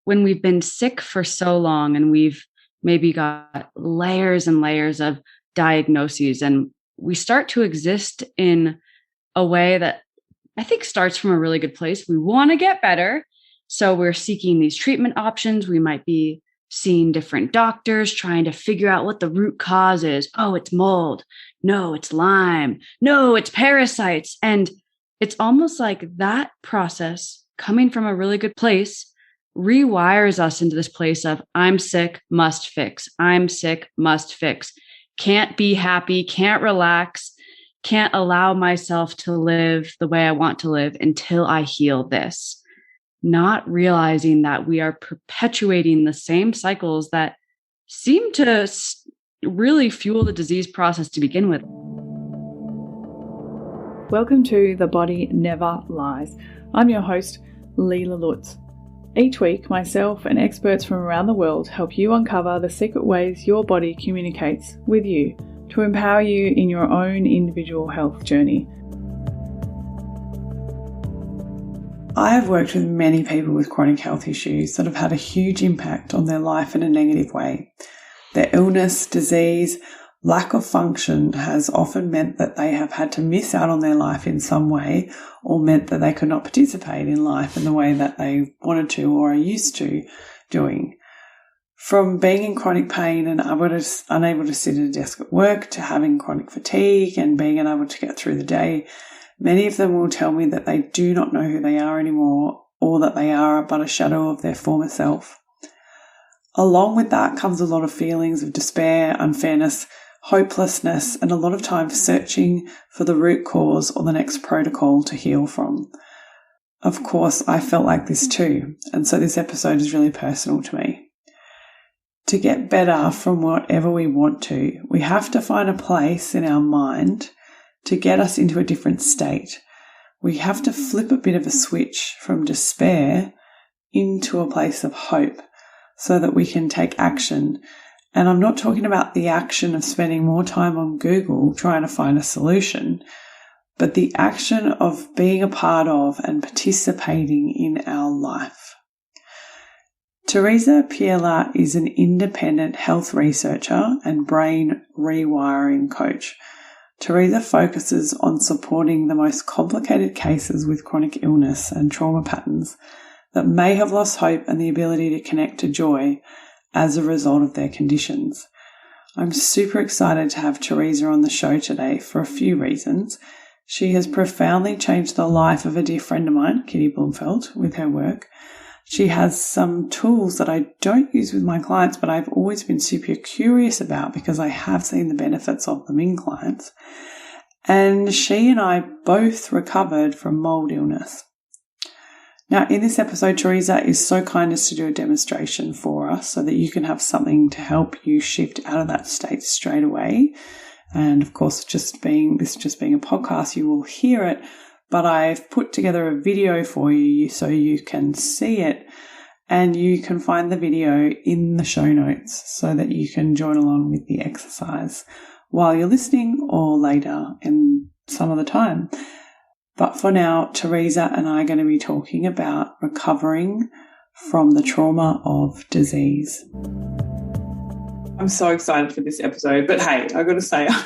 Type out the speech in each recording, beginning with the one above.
when we've been sick for so long and we've maybe got layers and layers of diagnoses, and we start to exist in a way that I think starts from a really good place. We want to get better. So we're seeking these treatment options. We might be seeing different doctors, trying to figure out what the root cause is. Oh, it's mold. No, it's Lyme. No, it's parasites. And it's almost like that process coming from a really good place rewires us into this place of I'm sick, must fix. I'm sick, must fix. Can't be happy, can't relax, can't allow myself to live the way I want to live until I heal this. Not realizing that we are perpetuating the same cycles that seem to really fuel the disease process to begin with. Welcome to The Body Never Lies. I'm your host, Leela Lutz. Each week, myself and experts from around the world help you uncover the secret ways your body communicates with you to empower you in your own individual health journey. I have worked with many people with chronic health issues that have had a huge impact on their life in a negative way. Their illness, disease, lack of function has often meant that they have had to miss out on their life in some way, or meant that they could not participate in life in the way that they wanted to or are used to doing. From being in chronic pain and unable to sit at a desk at work, to having chronic fatigue and being unable to get through the day, many of them will tell me that they do not know who they are anymore, or that they are but a shadow of their former self. Along with that comes a lot of feelings of despair, unfairness, hopelessness, and a lot of time searching for the root cause or the next protocol to heal from. Of course, I felt like this too, and so this episode is really personal to me. To get better from whatever we want to, we have to find a place in our mind to get us into a different state. We have to flip a bit of a switch from despair into a place of hope so that we can take action. And I'm not talking about the action of spending more time on Google trying to find a solution, but the action of being a part of and participating in our life. Theresa Piela is an independent health researcher and brain rewiring coach. Theresa focuses on supporting the most complicated cases with chronic illness and trauma patterns that may have lost hope and the ability to connect to joy as a result of their conditions. I'm super excited to have Theresa on the show today for a few reasons. She has profoundly changed the life of a dear friend of mine, Kitty Blumfeld, with her work. She has some tools that I don't use with my clients, but I've always been super curious about because I have seen the benefits of them in clients. And she and I both recovered from mold illness. Now, in this episode, Theresa is so kind as to do a demonstration for us so that you can have something to help you shift out of that state straight away. And of course, this being a podcast, you will hear it, but I've put together a video for you so you can see it, and you can find the video in the show notes so that you can join along with the exercise while you're listening or later in some other time. But for now, Theresa and I are going to be talking about recovering from the trauma of disease. I'm so excited for this episode, but hey, I've got to say, I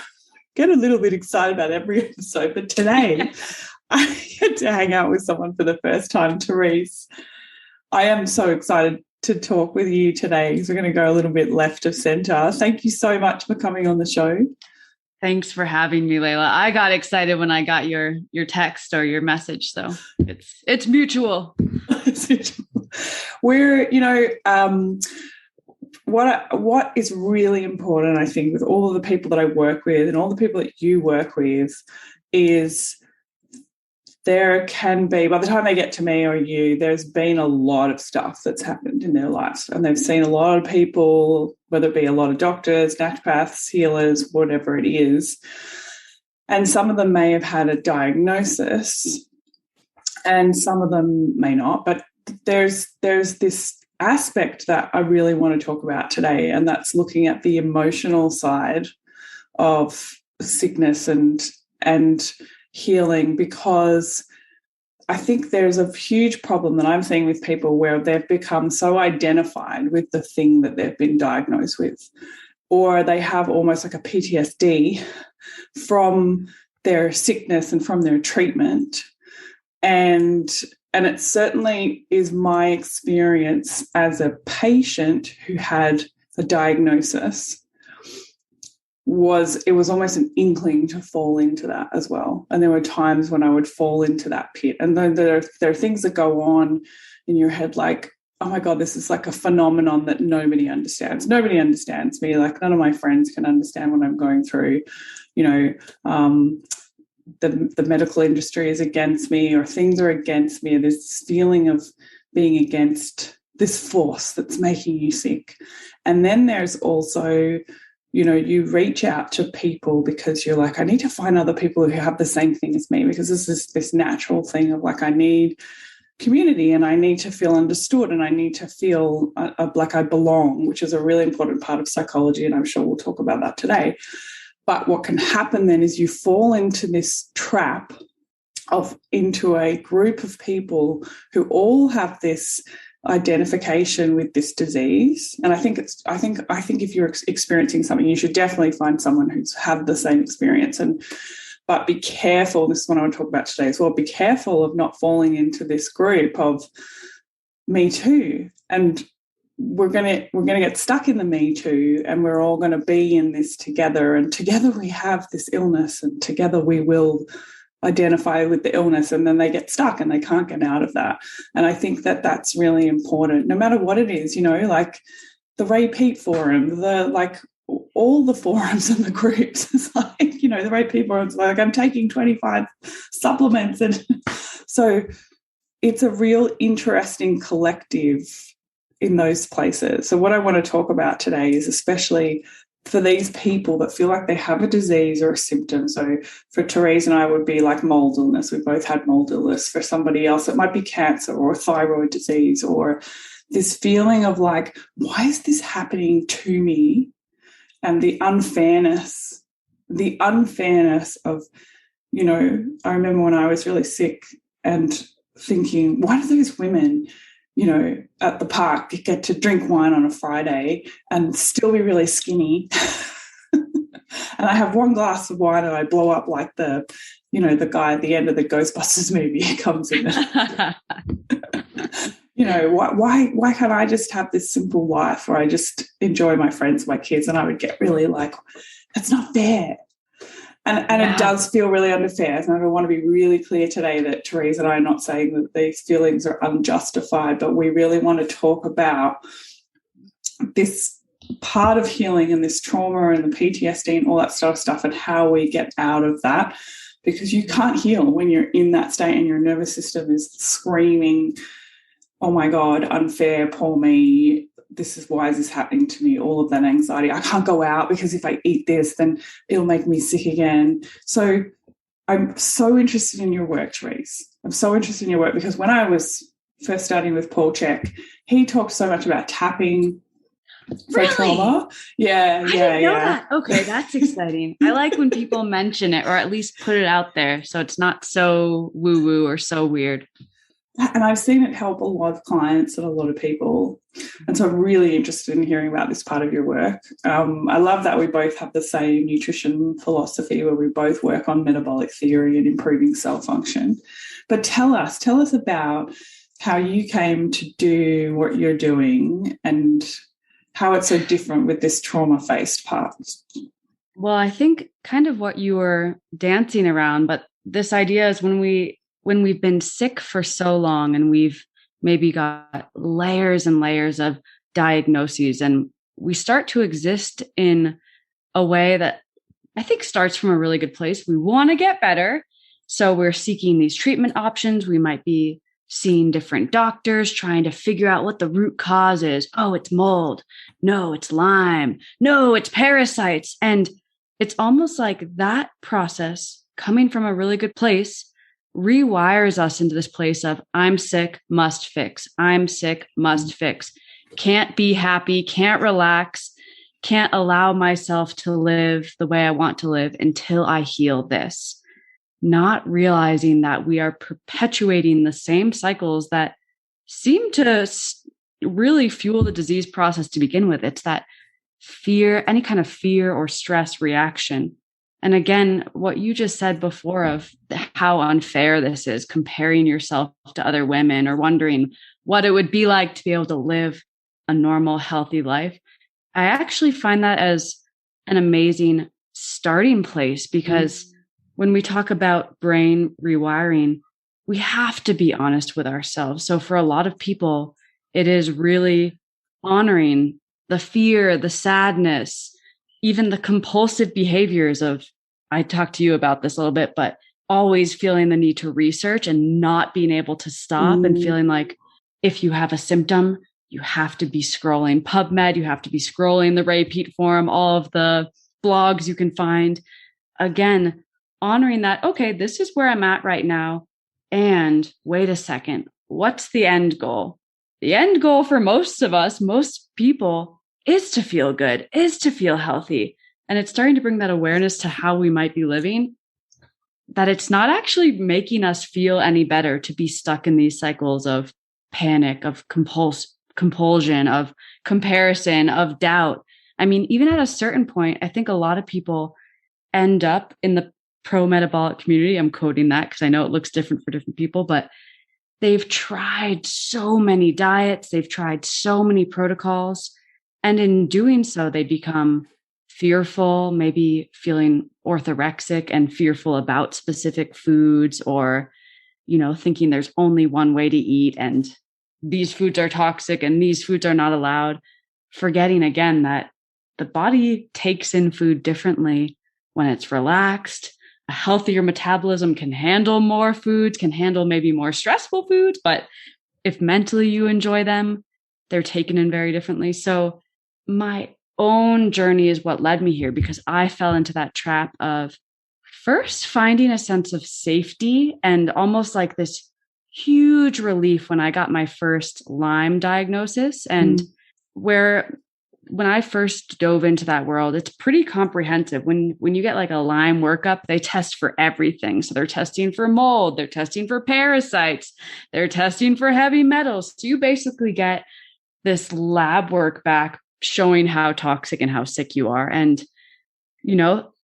get a little bit excited about every episode, but today I get to hang out with someone for the first time, Theresa. I am so excited to talk with you today because we're going to go a little bit left of centre. Thank you so much for coming on the show. Thanks for having me, Layla. I got excited when I got your text or your message, so it's mutual. It's mutual. We're, what is really important, I think, with all of the people that I work with and all the people that you work with is there can be, by the time they get to me or you, there's been a lot of stuff that's happened in their lives, and they've seen a lot of people, whether it be a lot of doctors, naturopaths, healers, whatever it is. And some of them may have had a diagnosis and some of them may not, but there's this aspect that I really want to talk about today, and that's looking at the emotional side of sickness and healing, because I think there's a huge problem that I'm seeing with people where they've become so identified with the thing that they've been diagnosed with, or they have almost like a PTSD from their sickness and from their treatment. And it certainly is my experience as a patient who had a diagnosis it was almost an inkling to fall into that as well. And there were times when I would fall into that pit. And then there are things that go on in your head like, oh my God, this is like a phenomenon that nobody understands. Nobody understands me. Like none of my friends can understand what I'm going through. You know, the medical industry is against me, or things are against me. There's this feeling of being against this force that's making you sick. And then there's also, you know, you reach out to people because you're like, I need to find other people who have the same thing as me, because this is this natural thing of like, I need community and I need to feel understood and I need to feel like I belong, which is a really important part of psychology. And I'm sure we'll talk about that today. But what can happen then is you fall into this trap into a group of people who all have this identification with this disease. And I think if you're experiencing something, you should definitely find someone who's had the same experience. But be careful, this is what I want to talk about today as well, be careful of not falling into this group of me too. And we're gonna get stuck in the me too, and we're all gonna be in this together, and together we have this illness, and together we will identify with the illness, and then they get stuck and they can't get out of that. And I think that that's really important, no matter what it is, you know, like the Ray Peat forum, all the forums and the groups. It's like, you know, the Ray Peat forums, like I'm taking 25 supplements. And so it's a real interesting collective in those places. So what I want to talk about today is especially for these people that feel like they have a disease or a symptom. So for Theresa and I, would be like mold illness. We both had mold illness. For somebody else, it might be cancer or thyroid disease, or this feeling of like, why is this happening to me? And the unfairness of, you know, I remember when I was really sick and thinking, why do those women, you know, at the park get to drink wine on a Friday and still be really skinny? And I have one glass of wine and I blow up like the guy at the end of the Ghostbusters movie comes in. You know, why can't I just have this simple life where I just enjoy my friends, my kids? And I would get really like, that's not fair. And It does feel really unfair. And I want to be really clear today that Theresa and I are not saying that these feelings are unjustified, but we really want to talk about this part of healing and this trauma and the PTSD and all that sort of stuff and how we get out of that, because you can't heal when you're in that state and your nervous system is screaming, oh my God, unfair, poor me, why is this happening to me? All of that anxiety. I can't go out because if I eat this, then it'll make me sick again. So I'm so interested in your work, Therese. I'm so interested in your work because when I was first starting with Paul Chek, he talked so much about tapping for trauma. Yeah, I didn't know that. Okay, that's exciting. I like when people mention it or at least put it out there so it's not so woo-woo or so weird. And I've seen it help a lot of clients and a lot of people. And so I'm really interested in hearing about this part of your work. I love that we both have the same nutrition philosophy where we both work on metabolic theory and improving cell function. But tell us about how you came to do what you're doing and how it's so different with this trauma-faced part. Well, I think kind of what you were dancing around, but this idea is when we've been sick for so long and we've maybe got layers and layers of diagnoses, and we start to exist in a way that I think starts from a really good place. We want to get better. So we're seeking these treatment options. We might be seeing different doctors, trying to figure out what the root cause is. Oh, it's mold. No, it's Lyme. No, it's parasites. And it's almost like that process coming from a really good place rewires us into this place of I'm sick, must fix. I'm sick, must fix. Can't be happy, can't relax, can't allow myself to live the way I want to live until I heal this. not realizing that we are perpetuating the same cycles that seem to really fuel the disease process to begin with. It's that fear, any kind of fear or stress reaction. And again, what you just said before of how unfair this is, comparing yourself to other women or wondering what it would be like to be able to live a normal, healthy life. I actually find that as an amazing starting place, because when we talk about brain rewiring, we have to be honest with ourselves. So for a lot of people, it is really honoring the fear, the sadness, even the compulsive behaviors of, I talked to you about this a little bit, but always feeling the need to research and not being able to stop and feeling like if you have a symptom, you have to be scrolling PubMed, you have to be scrolling the repeat forum, all of the blogs you can find. Again, honoring that, okay, this is where I'm at right now. And wait a second, what's the end goal? The end goal for most of us, most people, is to feel good, is to feel healthy. And it's starting to bring that awareness to how we might be living, that it's not actually making us feel any better to be stuck in these cycles of panic, of compulsion, of comparison, of doubt. I mean, even at a certain point, I think a lot of people end up in the pro-metabolic community. I'm coding that because I know it looks different for different people, but they've tried so many diets, they've tried so many protocols, and in doing so, they become fearful, maybe feeling orthorexic and fearful about specific foods, or, thinking there's only one way to eat and these foods are toxic and these foods are not allowed, forgetting again that the body takes in food differently when it's relaxed. A healthier metabolism can handle more foods, can handle maybe more stressful foods, but if mentally you enjoy them, they're taken in very differently. So my own journey is what led me here, because I fell into that trap of first finding a sense of safety and almost like this huge relief when I got my first Lyme diagnosis. And when I first dove into that world, it's pretty comprehensive. When you get like a Lyme workup, they test for everything. So they're testing for mold, they're testing for parasites, they're testing for heavy metals. So you basically get this lab work back showing how toxic and how sick you are. And,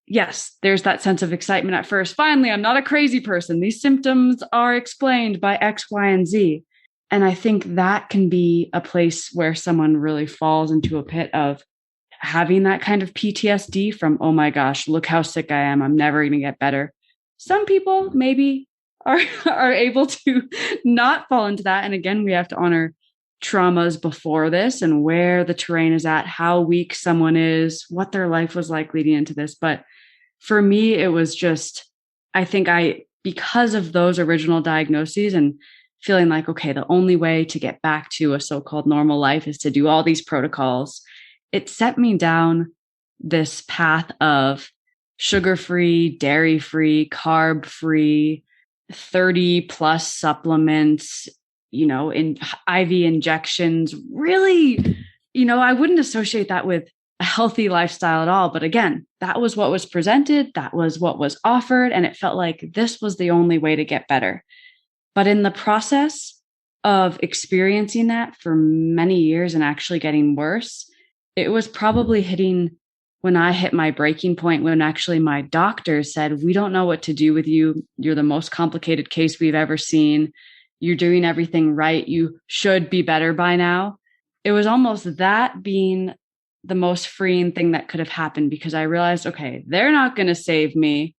yes, there's that sense of excitement at first. Finally, I'm not a crazy person. These symptoms are explained by X, Y, and Z. And I think that can be a place where someone really falls into a pit of having that kind of PTSD from, oh my gosh, look how sick I am. I'm never going to get better. Some people maybe are able to not fall into that. And again, we have to honor traumas before this and where the terrain is at, how weak someone is, what their life was like leading into this. But for me, it was just, I think because of those original diagnoses and feeling like, okay, the only way to get back to a so-called normal life is to do all these protocols, it set me down this path of sugar-free, dairy-free, carb-free, 30 plus supplements, in IV injections. Really, I wouldn't associate that with a healthy lifestyle at all. But again, that was what was presented. That was what was offered. And it felt like this was the only way to get better. But in the process of experiencing that for many years and actually getting worse, it was probably hitting when I hit my breaking point, when actually my doctor said, we don't know what to do with you. You're the most complicated case we've ever seen. You're doing everything right. You should be better by now. It was almost that being the most freeing thing that could have happened, because I realized, okay, they're not going to save me.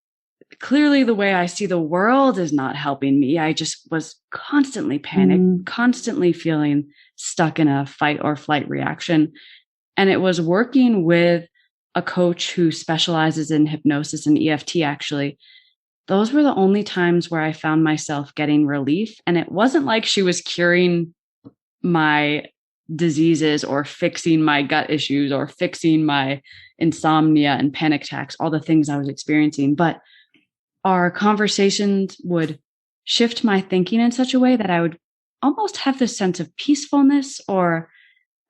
Clearly, the way I see the world is not helping me. I just was constantly panicked, constantly feeling stuck in a fight or flight reaction. And it was working with a coach who specializes in hypnosis and EFT, actually. Those were the only times where I found myself getting relief. And it wasn't like she was curing my diseases or fixing my gut issues or fixing my insomnia and panic attacks, all the things I was experiencing. But our conversations would shift my thinking in such a way that I would almost have this sense of peacefulness or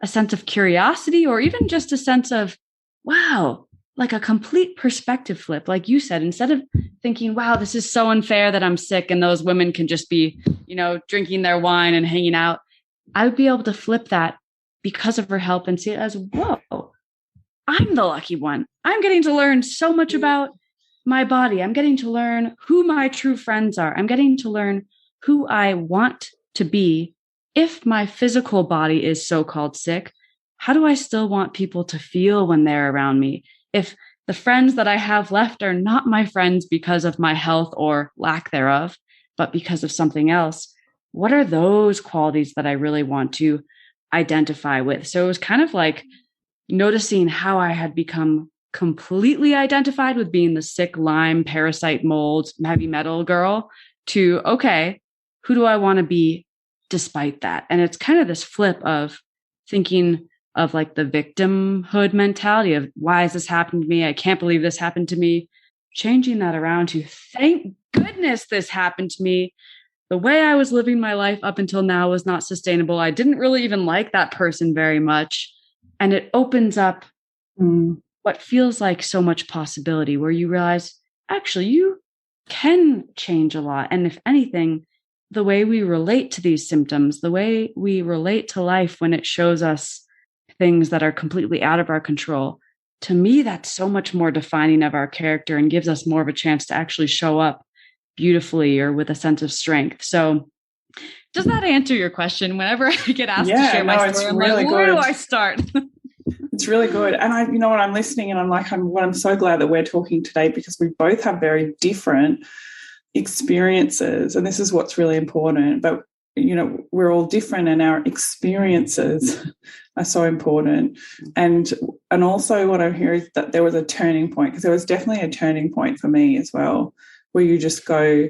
a sense of curiosity, or even just a sense of, wow, like a complete perspective flip. Like you said, instead of thinking, wow, this is so unfair that I'm sick and those women can just be, drinking their wine and hanging out, I would be able to flip that because of her help and see it as, whoa, I'm the lucky one. I'm getting to learn so much about my body. I'm getting to learn who my true friends are. I'm getting to learn who I want to be. If my physical body is so-called sick, how do I still want people to feel when they're around me? If the friends that I have left are not my friends because of my health or lack thereof, but because of something else, what are those qualities that I really want to identify with? So it was kind of like noticing how I had become completely identified with being the sick Lyme, parasite, mold, heavy metal girl to, okay, who do I want to be despite that? And it's kind of this flip of thinking of like the victimhood mentality of, why has this happened to me? I can't believe this happened to me. Changing that around to, thank goodness this happened to me. The way I was living my life up until now was not sustainable. I didn't really even like that person very much. And it opens up what feels like so much possibility, where you realize, actually, you can change a lot. And if anything, the way we relate to these symptoms, the way we relate to life when it shows us things that are completely out of our control, to me, that's so much more defining of our character and gives us more of a chance to actually show up beautifully or with a sense of strength. So does that answer your question? Whenever I get asked to share my story, I'm really like, where do I start? It's really good. And I'm listening and I'm so glad that we're talking today, because we both have very different experiences. And this is what's really important. But, we're all different and our experiences are so important. And also what I'm hearing is that there was a turning point, because there was definitely a turning point for me as well, where you just go,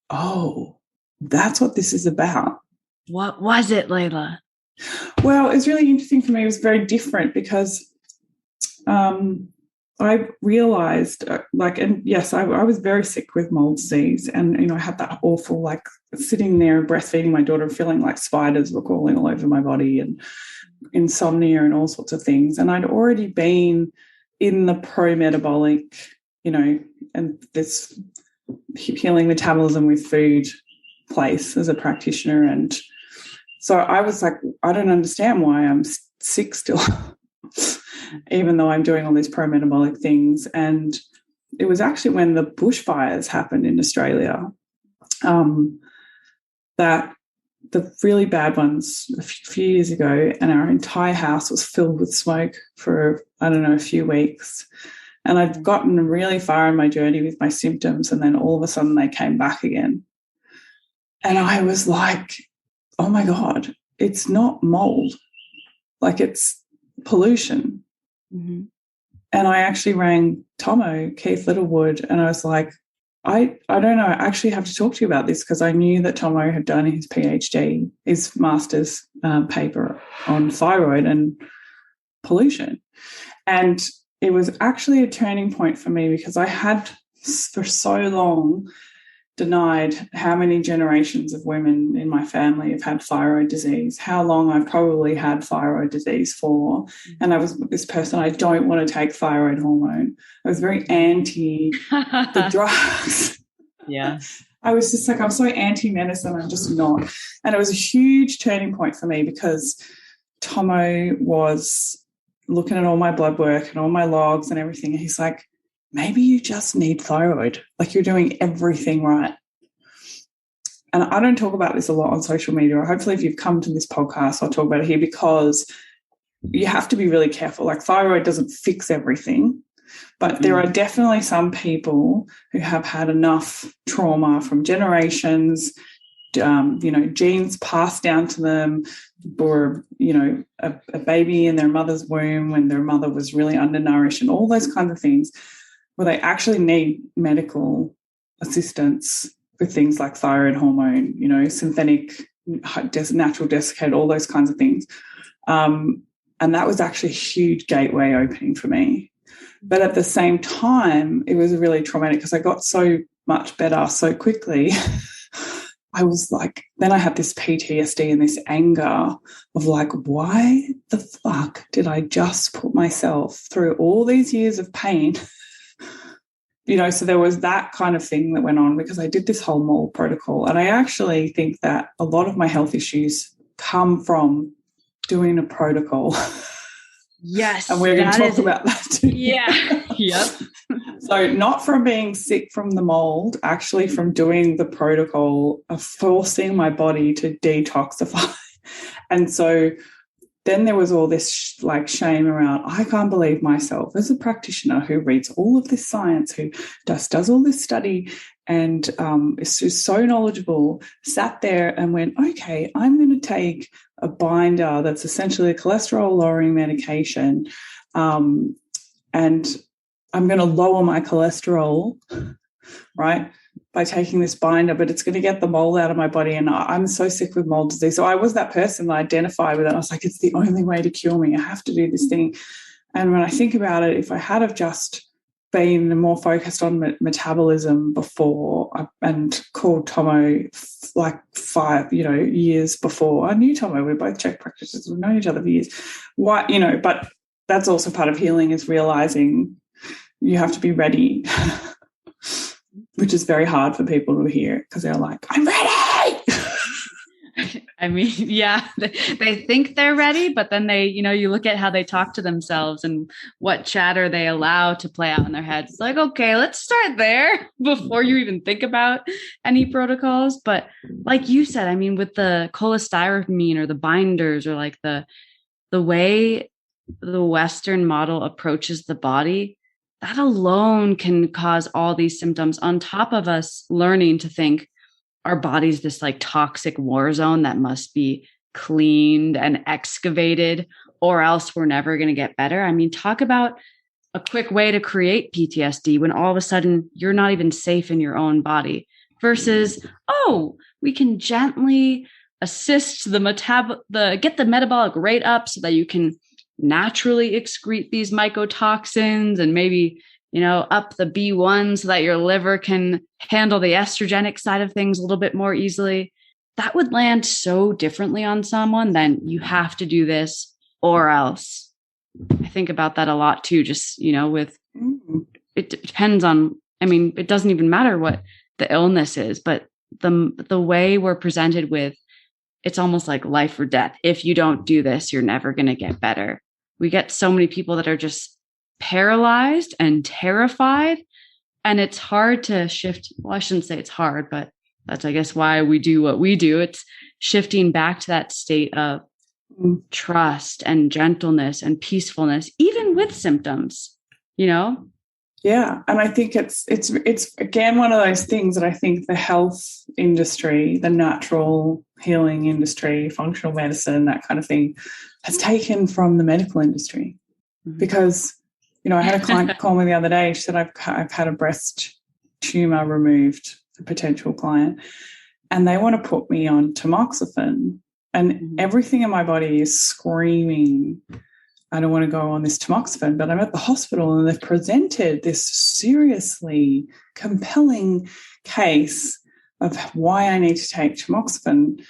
oh, that's what this is about. What was it, Layla? Well, it's really interesting for me. It was very different because I realised, and yes, I was very sick with mold disease, and I had that awful, sitting there and breastfeeding my daughter, feeling like spiders were crawling all over my body, and insomnia and all sorts of things. And I'd already been in the pro-metabolic, and this healing metabolism with food place as a practitioner. And so I was like, I don't understand why I'm sick still, even though I'm doing all these pro-metabolic things. And it was actually when the bushfires happened in Australia, that the really bad ones a few years ago, and our entire house was filled with smoke for, a few weeks. And I'd gotten really far in my journey with my symptoms, and then all of a sudden they came back again. And I was like, oh my God, it's not mold. It's pollution. Mm-hmm. And I actually rang Keith Littlewood, and I was like, I don't know, I actually have to talk to you about this, because I knew that Tomo had done his PhD, his master's paper on thyroid and pollution. And it was actually a turning point for me, because I had for so long denied how many generations of women in my family have had thyroid disease, how long I've probably had thyroid disease for. And I was this person, I don't want to take thyroid hormone. I was very anti the drugs. Yeah. I was just like, I'm so anti-medicine, I'm just not. And it was a huge turning point for me, because Tomo was looking at all my blood work and all my logs and everything. And he's like, maybe you just need thyroid. You're doing everything right. And I don't talk about this a lot on social media. Hopefully if you've come to this podcast, I'll talk about it here, because you have to be really careful. Thyroid doesn't fix everything, but there are definitely some people who have had enough trauma from generations, genes passed down to them, or, a baby in their mother's womb when their mother was really undernourished, and all those kinds of things, where they actually need medical assistance with things like thyroid hormone, synthetic, natural desiccated, all those kinds of things. And that was actually a huge gateway opening for me. But at the same time, it was really traumatic, because I got so much better so quickly I was like, then I had this PTSD and this anger of like, why the fuck did I just put myself through all these years of pain? So there was that kind of thing that went on because I did this whole mold protocol. And I actually think that a lot of my health issues come from doing a protocol. Yes. And we're going to talk about that too. Yeah. Yep. So not from being sick from the mold, actually from doing the protocol of forcing my body to detoxify. And so then there was all this like shame around, I can't believe myself as a practitioner who reads all of this science, who just does all this study and is just so knowledgeable, sat there and went, okay, I'm going to take a binder that's essentially a cholesterol lowering medication, and I'm going to lower my cholesterol, right, by taking this binder, but it's going to get the mold out of my body. And I'm so sick with mold disease. So I was that person that identified with it. I was like, it's the only way to cure me. I have to do this thing. And when I think about it, if I had have just been more focused on metabolism before and called Tomo like 5, years before, I knew Tomo. We're both Czech practitioners. We've known each other for years. Why, but that's also part of healing, is realizing you have to be ready, which is very hard for people to hear because they're like, I'm ready. I mean, yeah, they think they're ready, but then they, you look at how they talk to themselves and what chatter they allow to play out in their heads. It's like, okay, let's start there before you even think about any protocols. But like you said, I mean, with the cholestyramine or the binders or like the way the Western model approaches the body, that alone can cause all these symptoms on top of us learning to think our body's this like toxic war zone that must be cleaned and excavated or else we're never going to get better. I mean, talk about a quick way to create PTSD when all of a sudden you're not even safe in your own body versus, we can gently assist get the metabolic rate up so that you can naturally excrete these mycotoxins and maybe, up the B1 so that your liver can handle the estrogenic side of things a little bit more easily. That would land so differently on someone than you have to do this or else. I think about that a lot too, just, with, it depends on, I mean, it doesn't even matter what the illness is, but the way we're presented with, it's almost like life or death. If you don't do this, you're never going to get better. We get so many people that are just paralyzed and terrified, and it's hard to shift. Well, I shouldn't say it's hard, but that's, I guess, why we do what we do. It's shifting back to that state of trust and gentleness and peacefulness, even with symptoms, Yeah. And I think it's again, one of those things that I think the health industry, the natural healing industry, functional medicine, that kind of thing, has taken from the medical industry. Because, I had a client call me the other day. She said, I've had a breast tumor removed, a potential client, and they want to put me on tamoxifen. And everything in my body is screaming, I don't want to go on this tamoxifen, but I'm at the hospital and they've presented this seriously compelling case of why I need to take tamoxifen.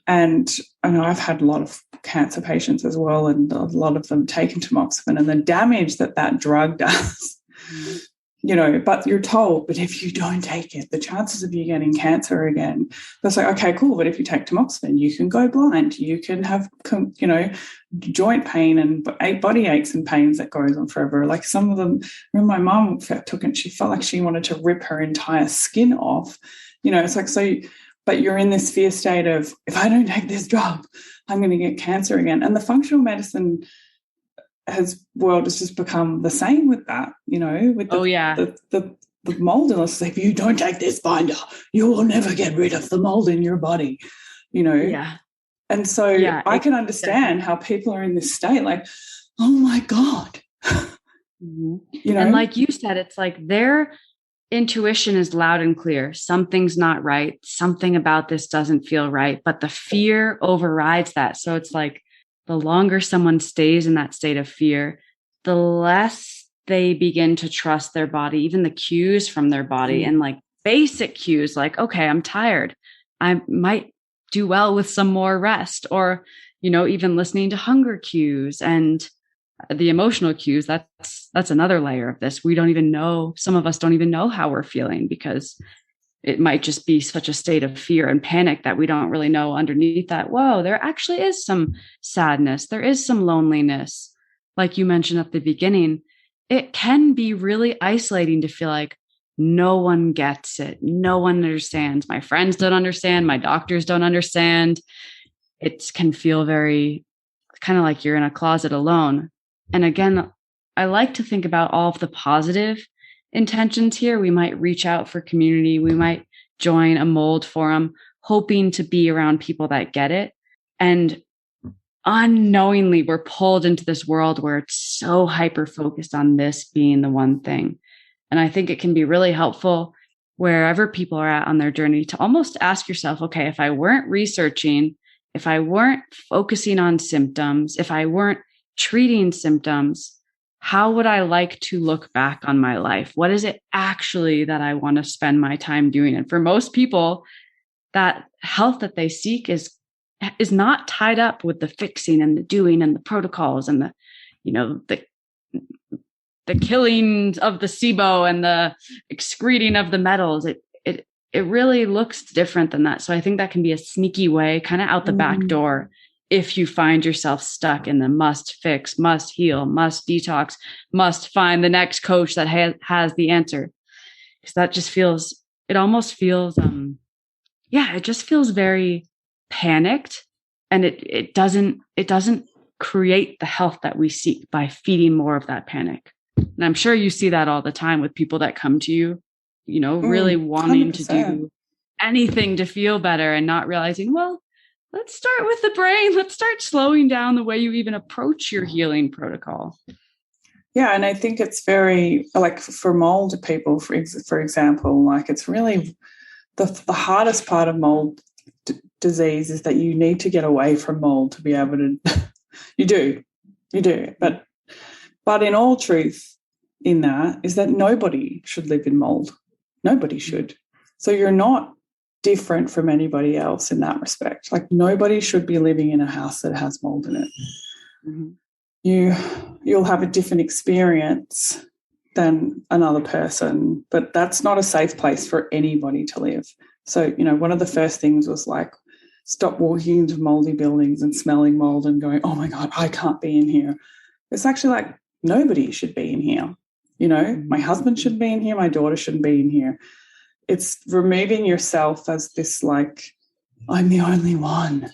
And I know I've had a lot of cancer patients as well, and a lot of them taking tamoxifen and the damage that drug does. But you're told, but if you don't take it, the chances of you getting cancer again, that's like, okay, cool. But if you take tamoxifen, you can go blind. You can have, joint pain and body aches and pains that goes on forever. Like some of them, when my mum took it, she felt like she wanted to rip her entire skin off. It's like, so, but you're in this fear state of, if I don't take this drug, I'm going to get cancer again. And the functional medicine world has just become the same with that, with the mold illness. If you don't take this binder, you will never get rid of the mold in your body, Yeah. And so I can understand how people are in this state, like, oh my God. And like you said, it's like their intuition is loud and clear. Something's not right. Something about this doesn't feel right, but the fear overrides that. So it's like, the longer someone stays in that state of fear, the less they begin to trust their body, even the cues from their body and like basic cues like, okay, I'm tired. I might do well with some more rest, or, even listening to hunger cues and the emotional cues. That's another layer of this. We don't even know, some of us don't even know how we're feeling, because it might just be such a state of fear and panic that we don't really know underneath that, whoa, there actually is some sadness. There is some loneliness. Like you mentioned at the beginning, it can be really isolating to feel like no one gets it. No one understands. My friends don't understand. My doctors don't understand. It can feel very kind of like you're in a closet alone. And again, I like to think about all of the positive intentions here. We might reach out for community. We might join a mold forum, hoping to be around people that get it. And unknowingly, we're pulled into this world where it's so hyper focused on this being the one thing. And I think it can be really helpful wherever people are at on their journey to almost ask yourself, okay, if I weren't researching, if I weren't focusing on symptoms, if I weren't treating symptoms, how would I like to look back on my life? What is it actually that I want to spend my time doing? And for most people, that health that they seek is not tied up with the fixing and the doing and the protocols and the killing of the SIBO and the excreting of the metals. It really looks different than that. So I think that can be a sneaky way, kind of out the back door, if you find yourself stuck in the must fix, must heal, must detox, must find the next coach that has the answer. Because that just feels, it almost feels, it just feels very panicked, and it doesn't create the health that we seek by feeding more of that panic. And I'm sure you see that all the time with people that come to you, really wanting 100%. To do anything to feel better and not realizing, well, let's start with the brain. Let's start slowing down the way you even approach your healing protocol. Yeah, and I think it's very, like for mold people, for example, like it's really the hardest part of mold disease is that you need to get away from mold to be able to, you do. But in all truth in that is that nobody should live in mold. Nobody should. So you're not different from anybody else in that respect. Like nobody should be living in a house that has mold in it. Mm-hmm. You'll have a different experience than another person, but that's not a safe place for anybody to live. So, one of the first things was like, stop walking into moldy buildings and smelling mold and going, oh my God, I can't be in here. It's actually like nobody should be in here. My husband shouldn't be in here. My daughter shouldn't be in here. It's removing yourself as this, like, I'm the only one.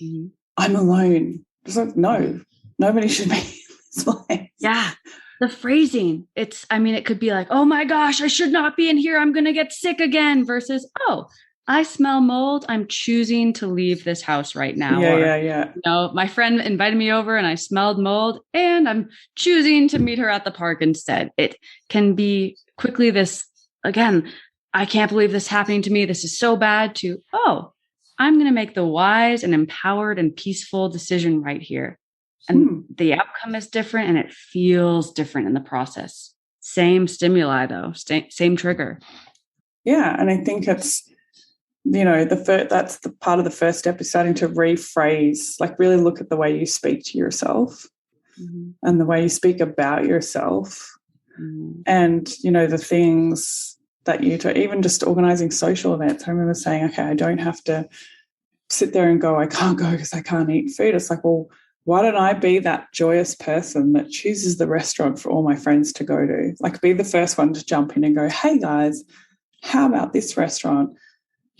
Mm-hmm. I'm alone. It's like, no, nobody should be in this place. Yeah. The phrasing, it could be like, oh my gosh, I should not be in here. I'm going to get sick again, versus, oh, I smell mold. I'm choosing to leave this house right now. Yeah. My friend invited me over and I smelled mold and I'm choosing to meet her at the park instead. It can be quickly this, again, I can't believe this happening to me. This is so bad, to, oh, I'm going to make the wise and empowered and peaceful decision right here. And the outcome is different and it feels different in the process. Same stimuli though, same trigger. Yeah. And I think it's, that's the part of the first step, is starting to rephrase, like really look at the way you speak to yourself and the way you speak about yourself and, the things that you do, even just organising social events. I remember saying, okay, I don't have to sit there and go, I can't go because I can't eat food. It's like, well, why don't I be that joyous person that chooses the restaurant for all my friends to go to? Like, be the first one to jump in and go, hey guys, how about this restaurant?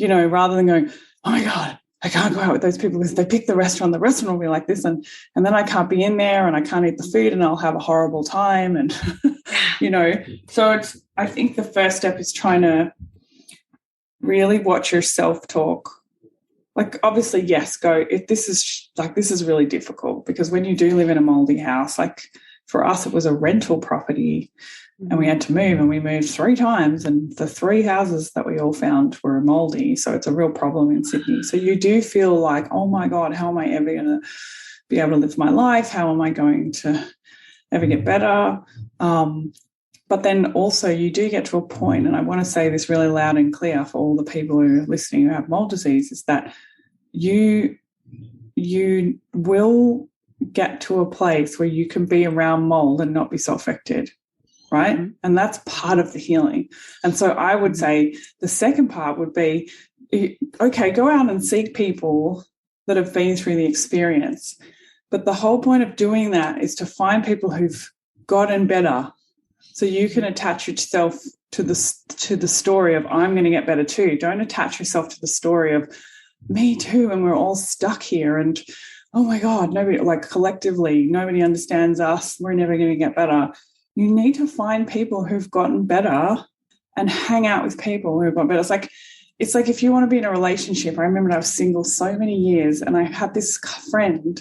Rather than going, oh my God, I can't go out with those people because they pick the restaurant will be like this, and then I can't be in there and I can't eat the food and I'll have a horrible time. And, so I think the first step is trying to really watch your self-talk. Like, obviously, yes, go, if this is really difficult, because when you do live in a moldy house, like for us, it was a rental property and we had to move, and we moved 3 times, and the 3 houses that we all found were moldy. So it's a real problem in Sydney. So you do feel like, oh my God, how am I ever going to be able to live my life? How am I going to ever get better? But then also you do get to a point, and I want to say this really loud and clear for all the people who are listening who have mold disease, is that you will get to a place where you can be around mold and not be so affected, right? Mm-hmm. And that's part of the healing. And so I would say the second part would be, okay, go out and seek people that have been through the experience. But the whole point of doing that is to find people who've gotten better, so you can attach yourself to the story of, I'm going to get better too. Don't attach yourself to the story of, me too, and we're all stuck here, and oh my God, nobody, like collectively, nobody understands us. We're never going to get better. You need to find people who've gotten better and hang out with people who've gotten better. It's like if you want to be in a relationship. I remember I was single so many years, and I had this friend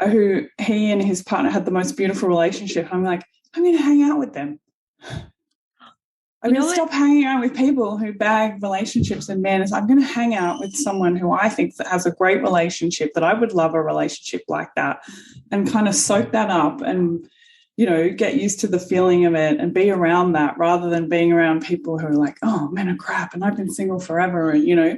who he and his partner had the most beautiful relationship. I'm like, I'm going to hang out with them. I'm going to stop hanging out with people who bag relationships and men. I'm going to hang out with someone who I think that has a great relationship, that I would love a relationship like that, and kind of soak that up and, you know, get used to the feeling of it and be around that, rather than being around people who are like, oh, men are crap and I've been single forever, and, you know.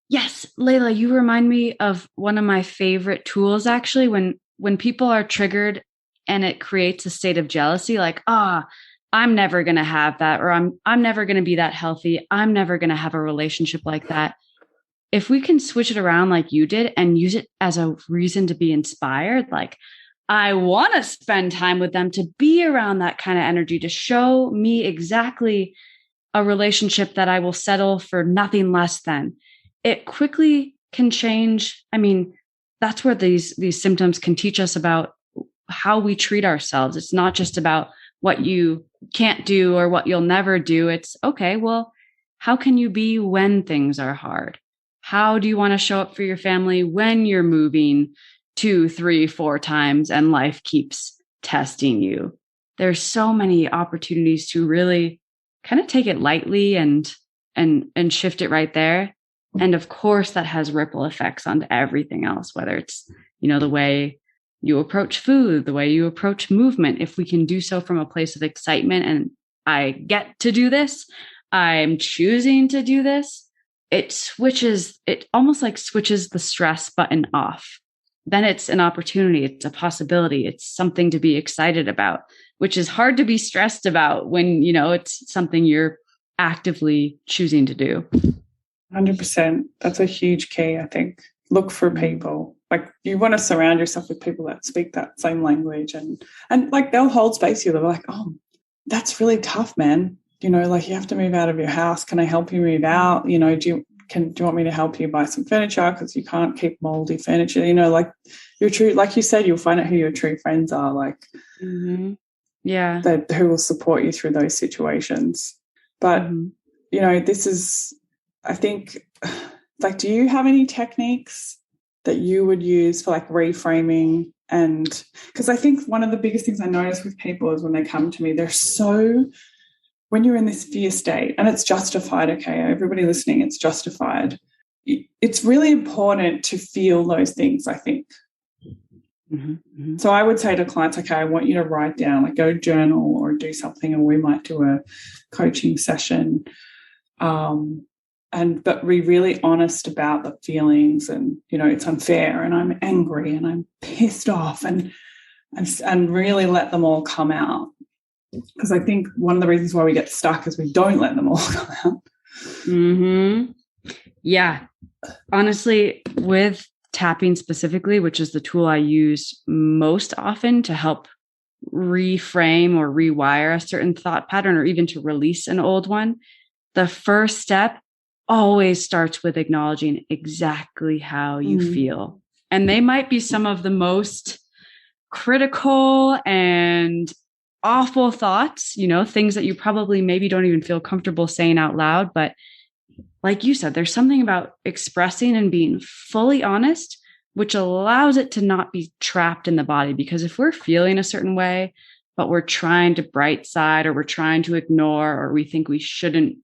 Yes, Layla, you remind me of one of my favorite tools, actually, when people are triggered and it creates a state of jealousy, like, I'm never going to have that, or I'm never going to be that healthy. I'm never going to have a relationship like that. If we can switch it around like you did and use it as a reason to be inspired, like, I want to spend time with them, to be around that kind of energy, to show me exactly a relationship that I will settle for nothing less than. It quickly can change. I mean, that's where these symptoms can teach us about how we treat ourselves. It's not just about what you can't do or what you'll never do. It's, okay, well, how can you be when things are hard? How do you want to show up for your family when you're moving 2, 3, 4 times and life keeps testing you? There's so many opportunities to really kind of take it lightly and shift it right there. And of course, that has ripple effects onto everything else, whether it's, you know, the way you approach food, the way you approach movement. If we can do so from a place of excitement and I get to do this, I'm choosing to do this, it almost like switches the stress button off. Then it's an opportunity. It's a possibility. It's something to be excited about, which is hard to be stressed about when, you know, it's something you're actively choosing to do. 100%. That's a huge key, I think. Look for people. Like, you want to surround yourself with people that speak that same language, and like, they'll hold space here. They're like, oh, that's really tough, man. You know, like, you have to move out of your house. Can I help you move out? You know, do you want me to help you buy some furniture because you can't keep moldy furniture? You know, like, your true, like you said, you'll find out who your true friends are. Like, yeah, that who will support you through those situations. But you know, this is, I think, like, do you have any techniques that you would use for like reframing? And because I think one of the biggest things I notice with people is when they come to me, when you're in this fear state, and it's justified, okay, everybody listening, it's justified. It's really important to feel those things, I think. So I would say to clients, okay, I want you to write down, like, go journal or do something, or we might do a coaching session. But be really honest about the feelings, and, you know, it's unfair, and I'm angry, and I'm pissed off, and really let them all come out. Because I think one of the reasons why we get stuck is we don't let them all come out. Yeah. Honestly, with tapping specifically, which is the tool I use most often to help reframe or rewire a certain thought pattern, or even to release an old one, the first step always starts with acknowledging exactly how you feel. And they might be some of the most critical and awful thoughts, you know, things that you probably maybe don't even feel comfortable saying out loud. But like you said, there's something about expressing and being fully honest, which allows it to not be trapped in the body. Because if we're feeling a certain way, but we're trying to bright side, or we're trying to ignore, or we think we shouldn't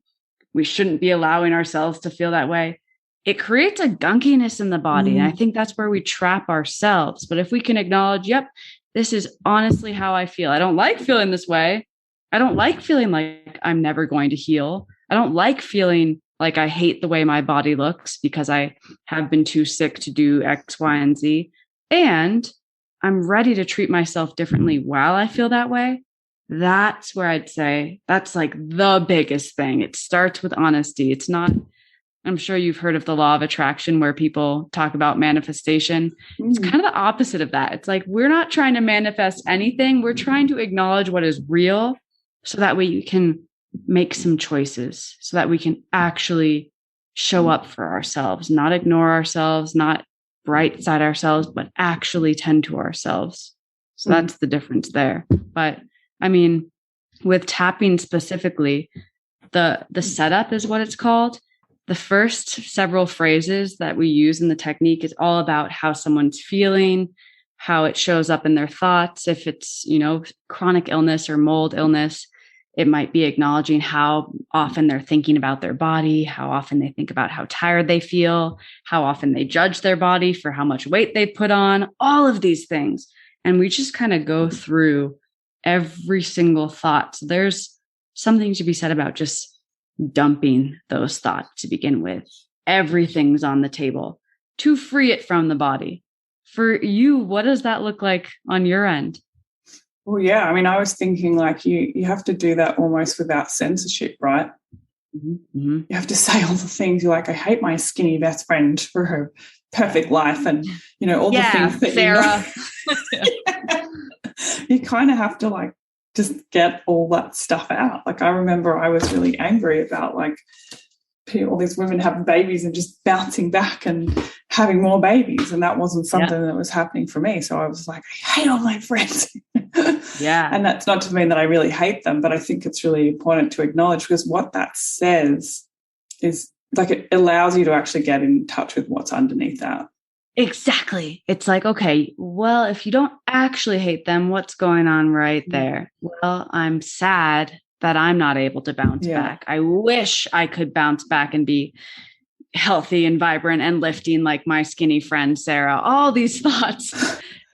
be allowing ourselves to feel that way, it creates a gunkiness in the body. And I think that's where we trap ourselves. But if we can acknowledge, yep, this is honestly how I feel. I don't like feeling this way, I don't like feeling like I'm never going to heal. I don't like feeling like I hate the way my body looks because I have been too sick to do X, Y, and Z. And I'm ready to treat myself differently while I feel that way. That's where I'd say that's like the biggest thing. It starts with honesty. It's not, I'm sure you've heard of the law of attraction where people talk about manifestation. It's kind of the opposite of that. It's like, we're not trying to manifest anything. We're trying to acknowledge what is real so that we can make some choices, so that we can actually show up for ourselves, not ignore ourselves, not bright side ourselves, but actually tend to ourselves. So that's the difference there. But I mean, with tapping specifically, the setup is what it's called. The first several phrases that we use in the technique is all about how someone's feeling, how it shows up in their thoughts. If it's, chronic illness or mold illness, it might be acknowledging how often they're thinking about their body, how often they think about how tired they feel, how often they judge their body for how much weight they put on, all of these things. And we just kind of go through every single thought. So there's something to be said about just dumping those thoughts to begin with. Everything's on the table to free it from the body. For you, what does that look like on your end? Well, yeah, I mean, I was thinking like you have to do that almost without censorship, right? You have to say all the things you're like, I hate my skinny best friend for her perfect life, and all the things that Sarah. You kind of have to like just get all that stuff out. Like I remember I was really angry about like all these women having babies and just bouncing back and having more babies, and that wasn't something that was happening for me. So I was like, I hate all my friends. And that's not to mean that I really hate them, but I think it's really important to acknowledge, because what that says is like it allows you to actually get in touch with what's underneath that. Exactly. It's like, okay, well, if you don't actually hate them, what's going on right there? Well, I'm sad that I'm not able to bounce back. I wish I could bounce back and be healthy and vibrant and lifting like my skinny friend, Sarah. All these thoughts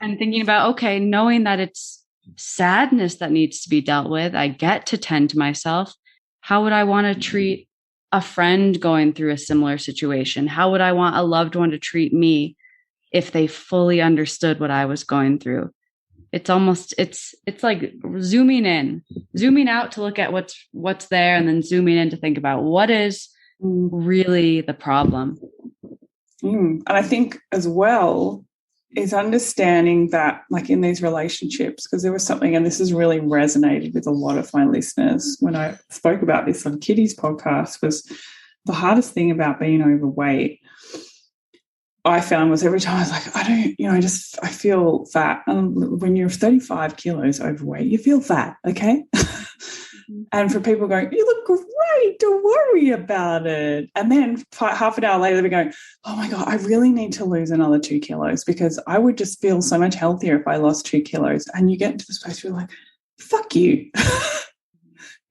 and thinking about, okay, knowing that it's sadness that needs to be dealt with. I get to tend to myself. How would I want to treat a friend going through a similar situation? How would I want a loved one to treat me if they fully understood what I was going through? It's almost, it's like zooming out to look at what's there, and then zooming in to think about what is really the problem. And I think as well is understanding that, like in these relationships, because there was something, and this has really resonated with a lot of my listeners when I spoke about this on Kitty's podcast, was the hardest thing about being overweight I found was every time I was like, I feel fat. And when you're 35 kilos overweight, you feel fat, okay? And for people going, you look great, don't worry about it. And then half an hour later, they're going, oh my God, I really need to lose another 2 kilos because I would just feel so much healthier if I lost 2 kilos. And you get into this place where you're like, fuck you.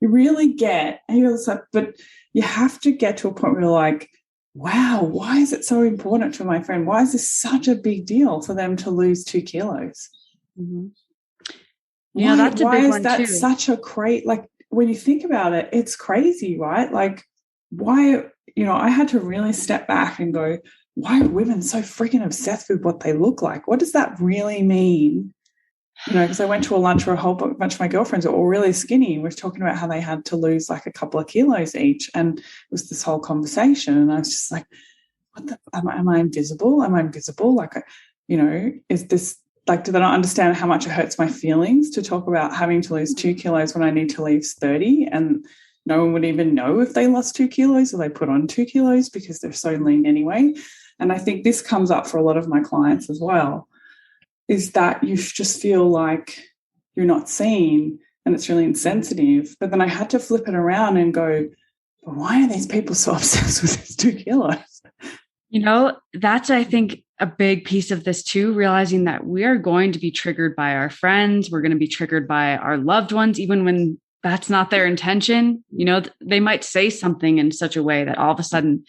You really get, and you're like, but you have to get to a point where you're like, wow, why is it so important for my friend? Why is this such a big deal for them to lose 2 kilos? Mm-hmm. Yeah, that's a big one too. Why is that such a great, like, when you think about it, it's crazy, right? Like, why, I had to really step back and go, why are women so freaking obsessed with what they look like? What does that really mean? Because I went to a lunch where a whole bunch of my girlfriends were all really skinny and we were talking about how they had to lose like a couple of kilos each. And it was this whole conversation. And I was just like, am I invisible? Am I invisible? Like, is this, like, do they not understand how much it hurts my feelings to talk about having to lose 2 kilos when I need to lose 30? And no one would even know if they lost 2 kilos or they put on 2 kilos because they're so lean anyway. And I think this comes up for a lot of my clients as well, is that you just feel like you're not seen and it's really insensitive. But then I had to flip it around and go, why are these people so obsessed with these 2 kilos? That's, I think, a big piece of this too, realizing that we are going to be triggered by our friends. We're going to be triggered by our loved ones, even when that's not their intention. They might say something in such a way that all of a sudden,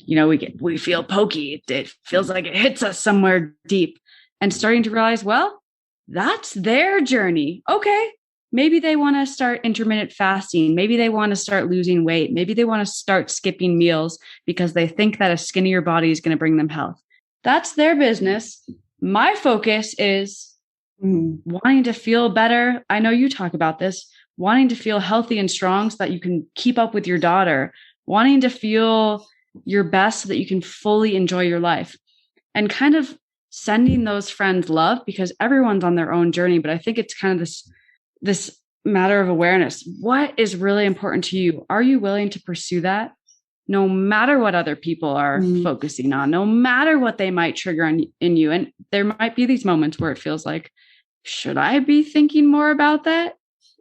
we feel pokey. It feels like it hits us somewhere deep. And starting to realize, well, that's their journey. Okay, maybe they want to start intermittent fasting. Maybe they want to start losing weight. Maybe they want to start skipping meals because they think that a skinnier body is going to bring them health. That's their business. My focus is wanting to feel better. I know you talk about this, wanting to feel healthy and strong so that you can keep up with your daughter, wanting to feel your best so that you can fully enjoy your life, and kind of sending those friends love, because everyone's on their own journey. But I think it's kind of this matter of awareness. What is really important to you? Are you willing to pursue that? No matter what other people are focusing on, no matter what they might trigger in you. And there might be these moments where it feels like, should I be thinking more about that?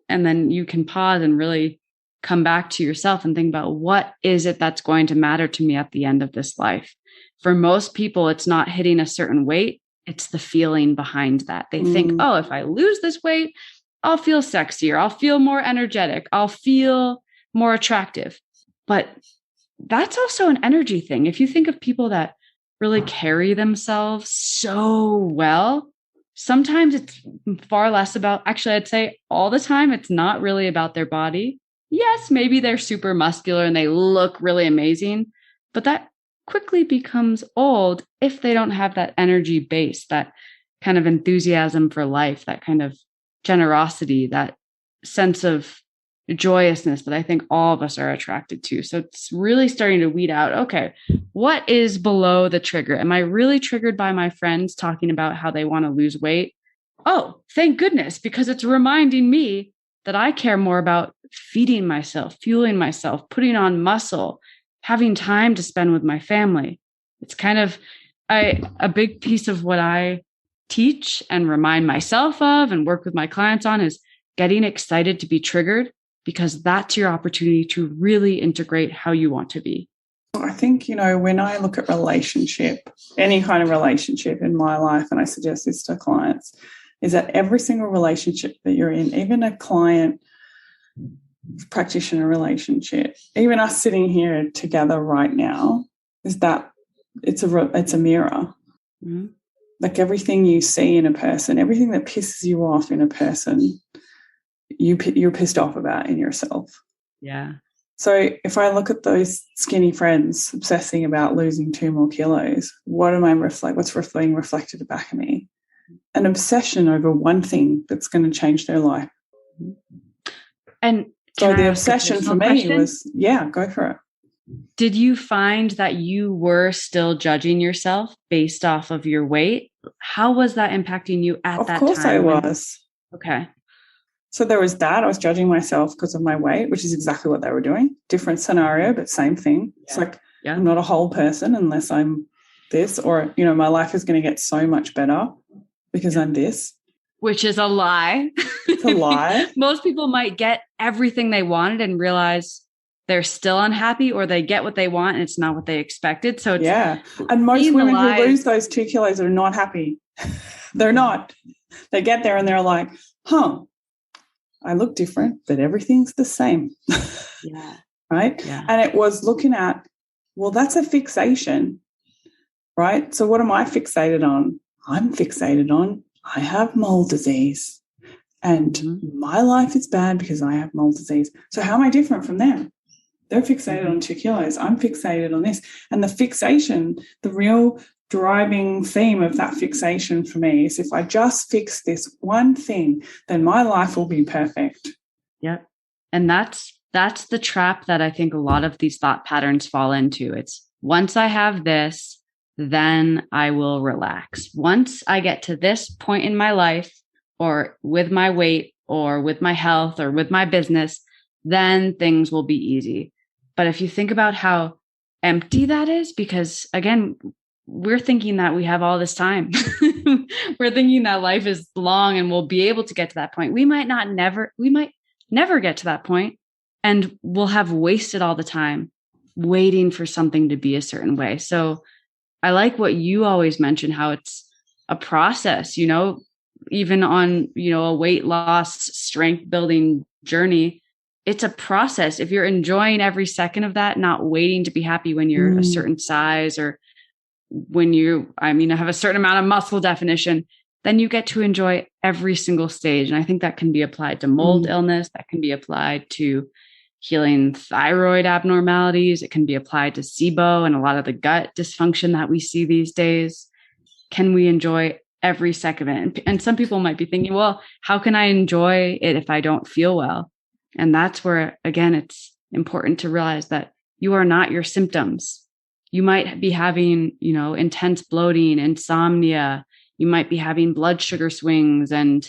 And then you can pause and really come back to yourself and think about, what is it that's going to matter to me at the end of this life? For most people, it's not hitting a certain weight. It's the feeling behind that. They think, oh, if I lose this weight, I'll feel sexier. I'll feel more energetic. I'll feel more attractive. But that's also an energy thing. If you think of people that really carry themselves so well, sometimes it's far less about, actually, I'd say all the time, it's not really about their body. Yes, maybe they're super muscular and they look really amazing, but that quickly becomes old if they don't have that energy base, that kind of enthusiasm for life, that kind of generosity, that sense of joyousness that I think all of us are attracted to. So it's really starting to weed out, okay, what is below the trigger? Am I really triggered by my friends talking about how they want to lose weight? Oh, thank goodness, because it's reminding me that I care more about feeding myself, fueling myself, putting on muscle, having time to spend with my family. It's kind of a big piece of what I teach and remind myself of and work with my clients on is getting excited to be triggered, because that's your opportunity to really integrate how you want to be. I think, when I look at relationship, any kind of relationship in my life, and I suggest this to clients, is that every single relationship that you're in, even a client practitioner relationship, even us sitting here together right now, is that it's a mirror. Mm-hmm. Like everything you see in a person, everything that pisses you off in a person, you're pissed off about in yourself. Yeah. So if I look at those skinny friends obsessing about losing 2 more kilos, what's being reflected back at me? An obsession over one thing that's going to change their life. And so the obsession for me was, go for it. Did you find that you were still judging yourself based off of your weight? How was that impacting you at that time? Of course I was. Okay. So there was that. I was judging myself because of my weight, which is exactly what they were doing. Different scenario, but same thing. Yeah. It's like, I'm not a whole person unless I'm this, or, my life is going to get so much better because I'm this. Which is a lie. It's a lie. Most people might get everything they wanted and realize they're still unhappy, or they get what they want and it's not what they expected. So it's and most women who lose those 2 kilos are not happy. They're not. They get there and they're like, I look different, but everything's the same. Yeah. Right? Yeah. And it was looking at, well, that's a fixation, right? So what am I fixated on? I'm fixated on, I have mole disease and my life is bad because I have mole disease. So how am I different from them? They're fixated on 2 kilos. I'm fixated on this. And the fixation, the real driving theme of that fixation for me is, if I just fix this one thing, then my life will be perfect. Yep. And that's the trap that I think a lot of these thought patterns fall into. It's, once I have this, then I will relax. Once I get to this point in my life, or with my weight, or with my health, or with my business, then things will be easy. But if you think about how empty that is, because again, we're thinking that we have all this time. We're thinking that life is long and we'll be able to get to that point. We might never get to that point, and we'll have wasted all the time waiting for something to be a certain way. So I like what you always mention, how it's a process, even on, a weight loss, strength building journey. It's a process. If you're enjoying every second of that, not waiting to be happy when you're a certain size, or when you have a certain amount of muscle definition, then you get to enjoy every single stage. And I think that can be applied to mold illness, that can be applied to healing thyroid abnormalities, it can be applied to SIBO and a lot of the gut dysfunction that we see these days. Can we enjoy every second of it? And some people might be thinking, well, how can I enjoy it if I don't feel well? And that's where, again, it's important to realize that you are not your symptoms. You might be having, intense bloating, insomnia. You might be having blood sugar swings and,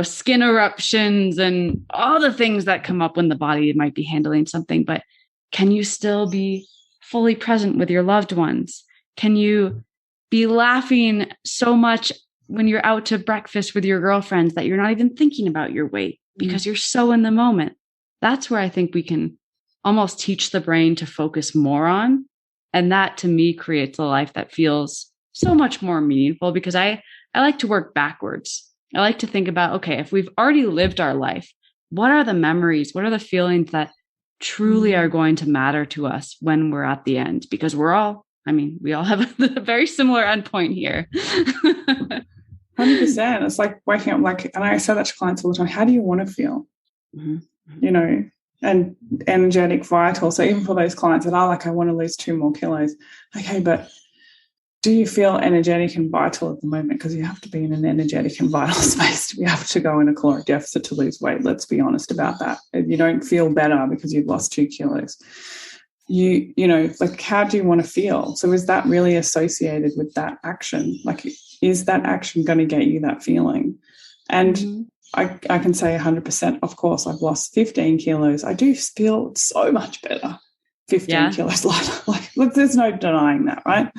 skin eruptions and all the things that come up when the body might be handling something. But can you still be fully present with your loved ones? Can you be laughing so much when you're out to breakfast with your girlfriends that you're not even thinking about your weight because you're so in the moment? That's where I think we can almost teach the brain to focus more on. And that to me creates a life that feels so much more meaningful, because I like to work backwards. I like to think about, okay, if we've already lived our life, what are the memories? What are the feelings that truly are going to matter to us when we're at the end? Because we all have a very similar endpoint here. 100%. It's like waking up, and I say that to clients all the time, how do you want to feel? And energetic, vital. So even for those clients that are like, I want to lose 2 more kilos. Okay, but do you feel energetic and vital at the moment? Because you have to be in an energetic and vital space to be able to go in a caloric deficit to lose weight. Let's be honest about that. You don't feel better because you've lost 2 kilos. How do you want to feel? So is that really associated with that action? Is that action going to get you that feeling? And I can say 100%, of course, I've lost 15 kilos. I do feel so much better 15 kilos lighter. There's no denying that, right?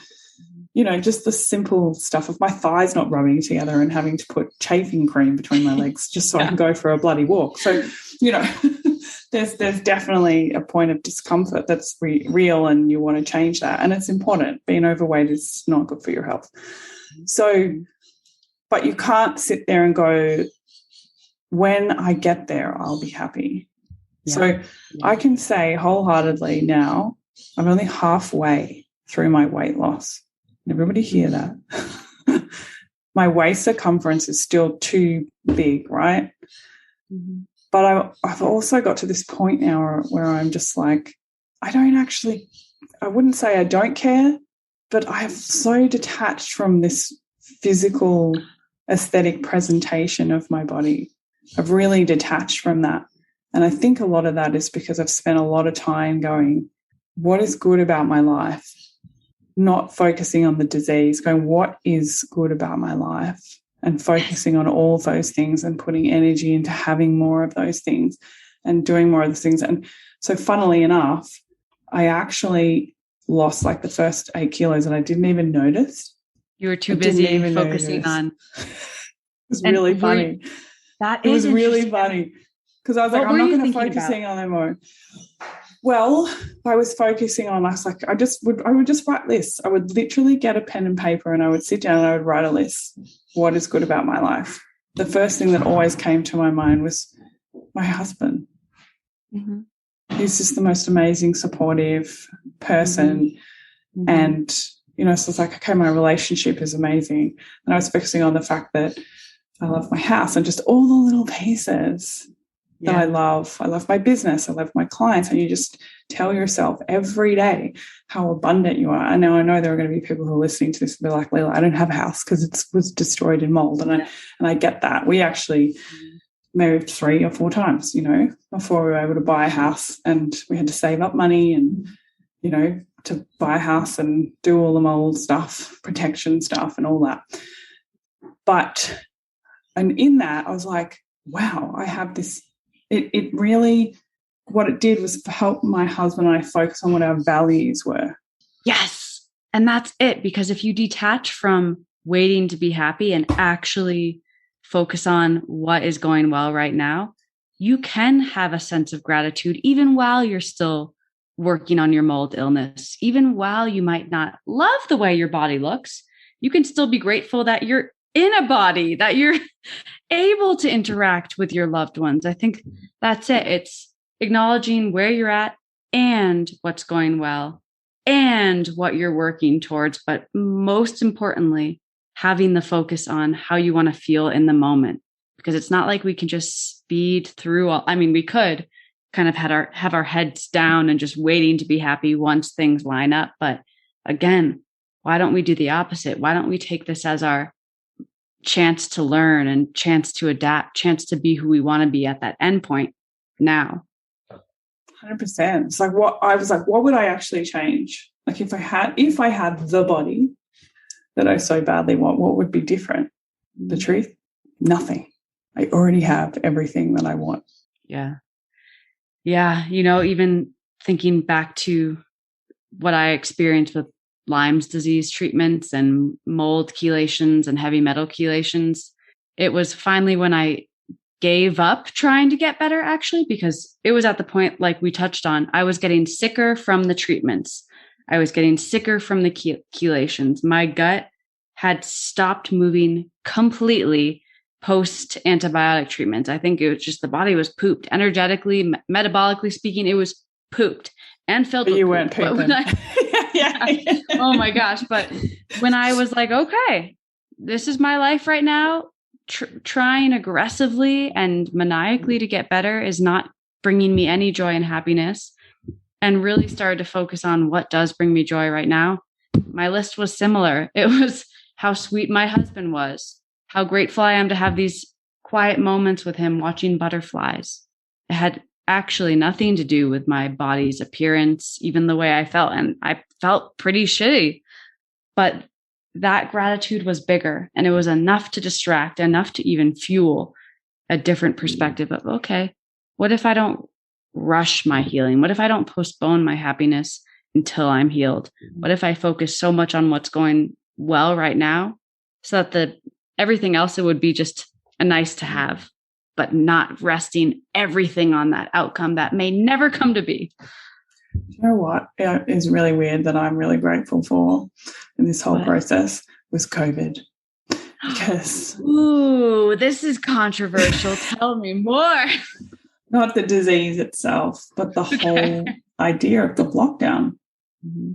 Just the simple stuff of my thighs not rubbing together and having to put chafing cream between my legs just so I can go for a bloody walk. So, there's definitely a point of discomfort that's real, and you want to change that. And it's important. Being overweight is not good for your health. So, but you can't sit there and go, when I get there, I'll be happy. So I can say wholeheartedly now, I'm only halfway through my weight loss. Everybody hear that? My waist circumference is still too big, right? But I've also got to this point now where I'm just like, I wouldn't say I don't care, but I have so detached from this physical aesthetic presentation of my body. I've really detached from that. And I think a lot of that is because I've spent a lot of time going, what is good about my life? Not focusing on the disease, going, what is good about my life? And focusing on all those things and putting energy into having more of those things and doing more of those things. And so funnily enough, I actually lost the first 8 kilos and I didn't even notice. You were too busy focusing on. It was really funny. It was really funny because I was like, I'm not going to focusing on them more. Well, I was focusing on, I was like, I would just write lists. I would literally get a pen and paper and I would sit down and I would write a list. What is good about my life? The first thing that always came to my mind was my husband. He's just the most amazing, supportive person. And, so it's like, okay, my relationship is amazing. And I was focusing on the fact that I love my house and just all the little pieces that I love. I love my business. I love my clients. And you just tell yourself every day how abundant you are. And now I know there are going to be people who are listening to this and be like, Leila, I don't have a house because it was destroyed in mold. And I get that. We actually moved 3 or 4 times, before we were able to buy a house, and we had to save up money and, to buy a house and do all the mold stuff, protection stuff and all that. And in that, I was like, wow, I have this. It really, what it did was help my husband and I focus on what our values were. Yes. And that's it. Because if you detach from waiting to be happy and actually focus on what is going well right now, you can have a sense of gratitude even while you're still working on your mold illness, even while you might not love the way your body looks. You can still be grateful that you're in a body, that you're able to interact with your loved ones. I think that's it. It's acknowledging where you're at and what's going well and what you're working towards. But most importantly, having the focus on how you want to feel in the moment, because it's not like we can just speed through all, I mean, we could kind of have our heads down and just waiting to be happy once things line up. But again, why don't we do the opposite? Why don't we take this as our chance to learn and chance to adapt, chance to be who we want to be at that end point now? 100%. It's like what would I actually change? Like if I had the body that I so badly want, what would be different? The truth? Nothing. I already have everything that I want. Yeah. Yeah. You know, even thinking back to what I experienced with Lyme's disease treatments and mold chelations and heavy metal chelations, it was finally when I gave up trying to get better, actually, because it was at the point, like we touched on, I was getting sicker from the treatments. I was getting sicker from the chelations. My gut had stopped moving completely post antibiotic treatments. I think it was just the body was pooped energetically, metabolically speaking, it was pooped and filled with you weren't pooping. Yeah. Oh my gosh. But when I was like, okay, this is my life right now, trying aggressively and maniacally to get better is not bringing me any joy and happiness, and really started to focus on what does bring me joy right now. My list was similar. It was how sweet my husband was, how grateful I am to have these quiet moments with him watching butterflies. It had actually nothing to do with my body's appearance, even the way I felt. And I felt pretty shitty, but that gratitude was bigger, and it was enough to distract, enough to even fuel a different perspective of, okay, what if I don't rush my healing? What if I don't postpone my happiness until I'm healed? What if I focus so much on what's going well right now so that everything else, it would be just a nice to have, but not resting everything on that outcome that may never come to be. You know what is really weird that I'm really grateful for in this whole process was COVID. Because ooh, this is controversial. Tell me more. Not the disease itself, but the whole idea of the lockdown. Mm-hmm.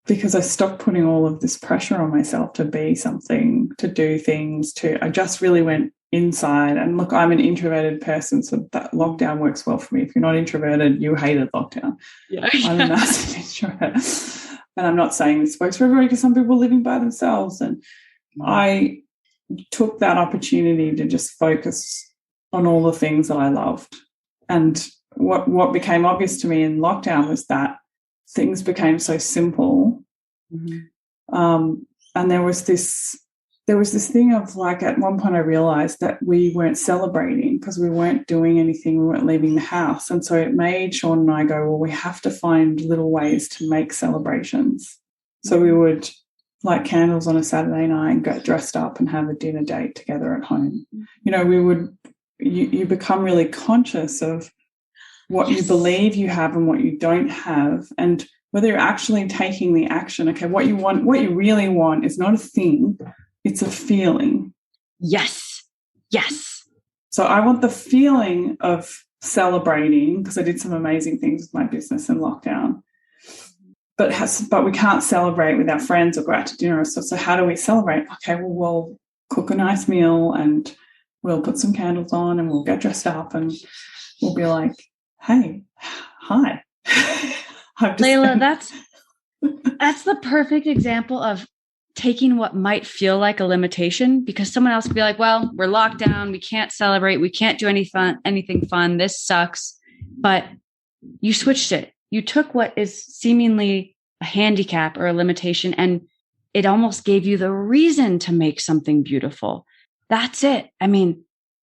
Because I stopped putting all of this pressure on myself to be something, to do things, I just really went inside. And look, I'm an introverted person, so that lockdown works well for me. If you're not introverted, you hated lockdown. Yeah. I'm a massive introvert. And I'm not saying this works for everybody, because some people are living by themselves. And I took that opportunity to just focus on all the things that I loved. And what became obvious to me in lockdown was that things became so simple. Mm-hmm. And there was this thing of, like, at one point I realized that we weren't celebrating because we weren't doing anything, we weren't leaving the house. And so it made Sean and I go, well, we have to find little ways to make celebrations. So we would light candles on a Saturday night and get dressed up and have a dinner date together at home. You know, you become really conscious of what you believe you have and what you don't have, and whether you're actually taking the action. Okay, what you really want is not a thing, it's a feeling. Yes. So I want the feeling of celebrating, because I did some amazing things with my business in lockdown. But we can't celebrate with our friends or go out to dinner. So how do we celebrate? Okay, well, we'll cook a nice meal and we'll put some candles on and we'll get dressed up and we'll be like, hey, hi. Layla, that's the perfect example of taking what might feel like a limitation, because someone else would be like, well, we're locked down, we can't celebrate, we can't do anything fun, this sucks. But you switched it. You took what is seemingly a handicap or a limitation, and it almost gave you the reason to make something beautiful. That's it. I mean,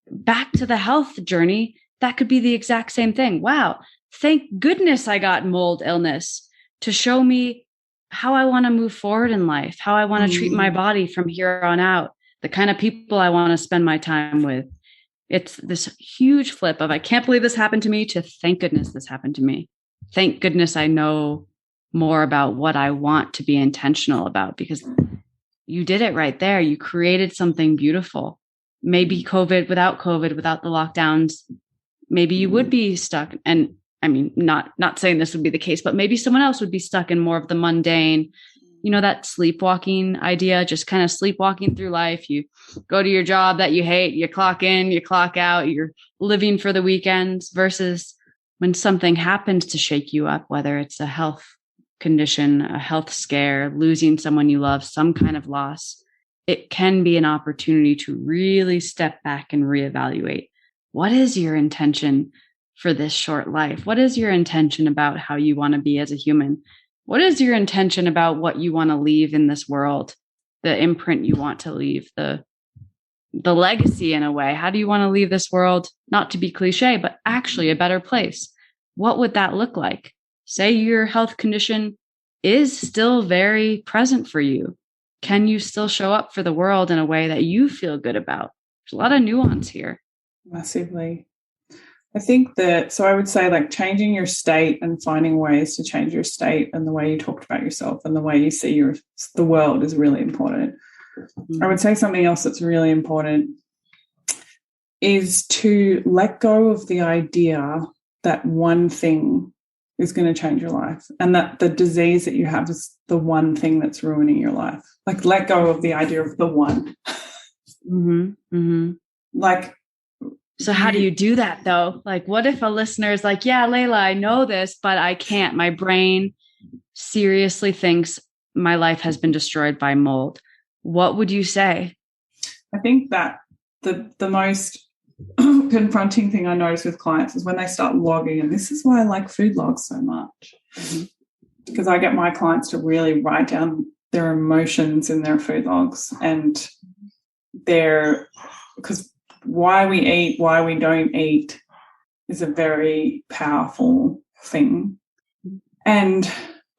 back to the health journey, that could be the exact same thing. Wow, thank goodness I got mold illness to show me how I want to move forward in life, how I want to treat my body from here on out, the kind of people I want to spend my time with. It's this huge flip of, I can't believe this happened to me, to thank goodness this happened to me. Thank goodness I know more about what I want to be intentional about, because you did it right there. You created something beautiful. Maybe without the lockdowns, maybe you would be stuck. And I mean, not saying this would be the case, but maybe someone else would be stuck in more of the mundane, that sleepwalking idea, just kind of sleepwalking through life. You go to your job that you hate, you clock in, you clock out, you're living for the weekends, versus when something happens to shake you up, whether it's a health condition, a health scare, losing someone you love, some kind of loss, it can be an opportunity to really step back and reevaluate. What is your intention for this short life? What is your intention about how you want to be as a human? What is your intention about what you want to leave in this world? The imprint you want to leave, the legacy in a way. How do you want to leave this world? Not to be cliche, but actually a better place. What would that look like? Say your health condition is still very present for you. Can you still show up for the world in a way that you feel good about? There's a lot of nuance here. Massively. I think that, so I would say like changing your state and finding ways to change your state and the way you talked about yourself and the way you see the world is really important. I would say something else that's really important is to let go of the idea that one thing is going to change your life and that the disease that you have is the one thing that's ruining your life. Like, let go of the idea of the one. Like, so how do you do that though? Like, what if a listener is like, yeah, Layla, I know this, but I can't. My brain seriously thinks my life has been destroyed by mold. What would you say? I think that the most confronting thing I notice with clients is when they start logging, and this is why I like food logs so much, because I get my clients to really write down their emotions in their food logs and because why we eat, why we don't eat is a very powerful thing. And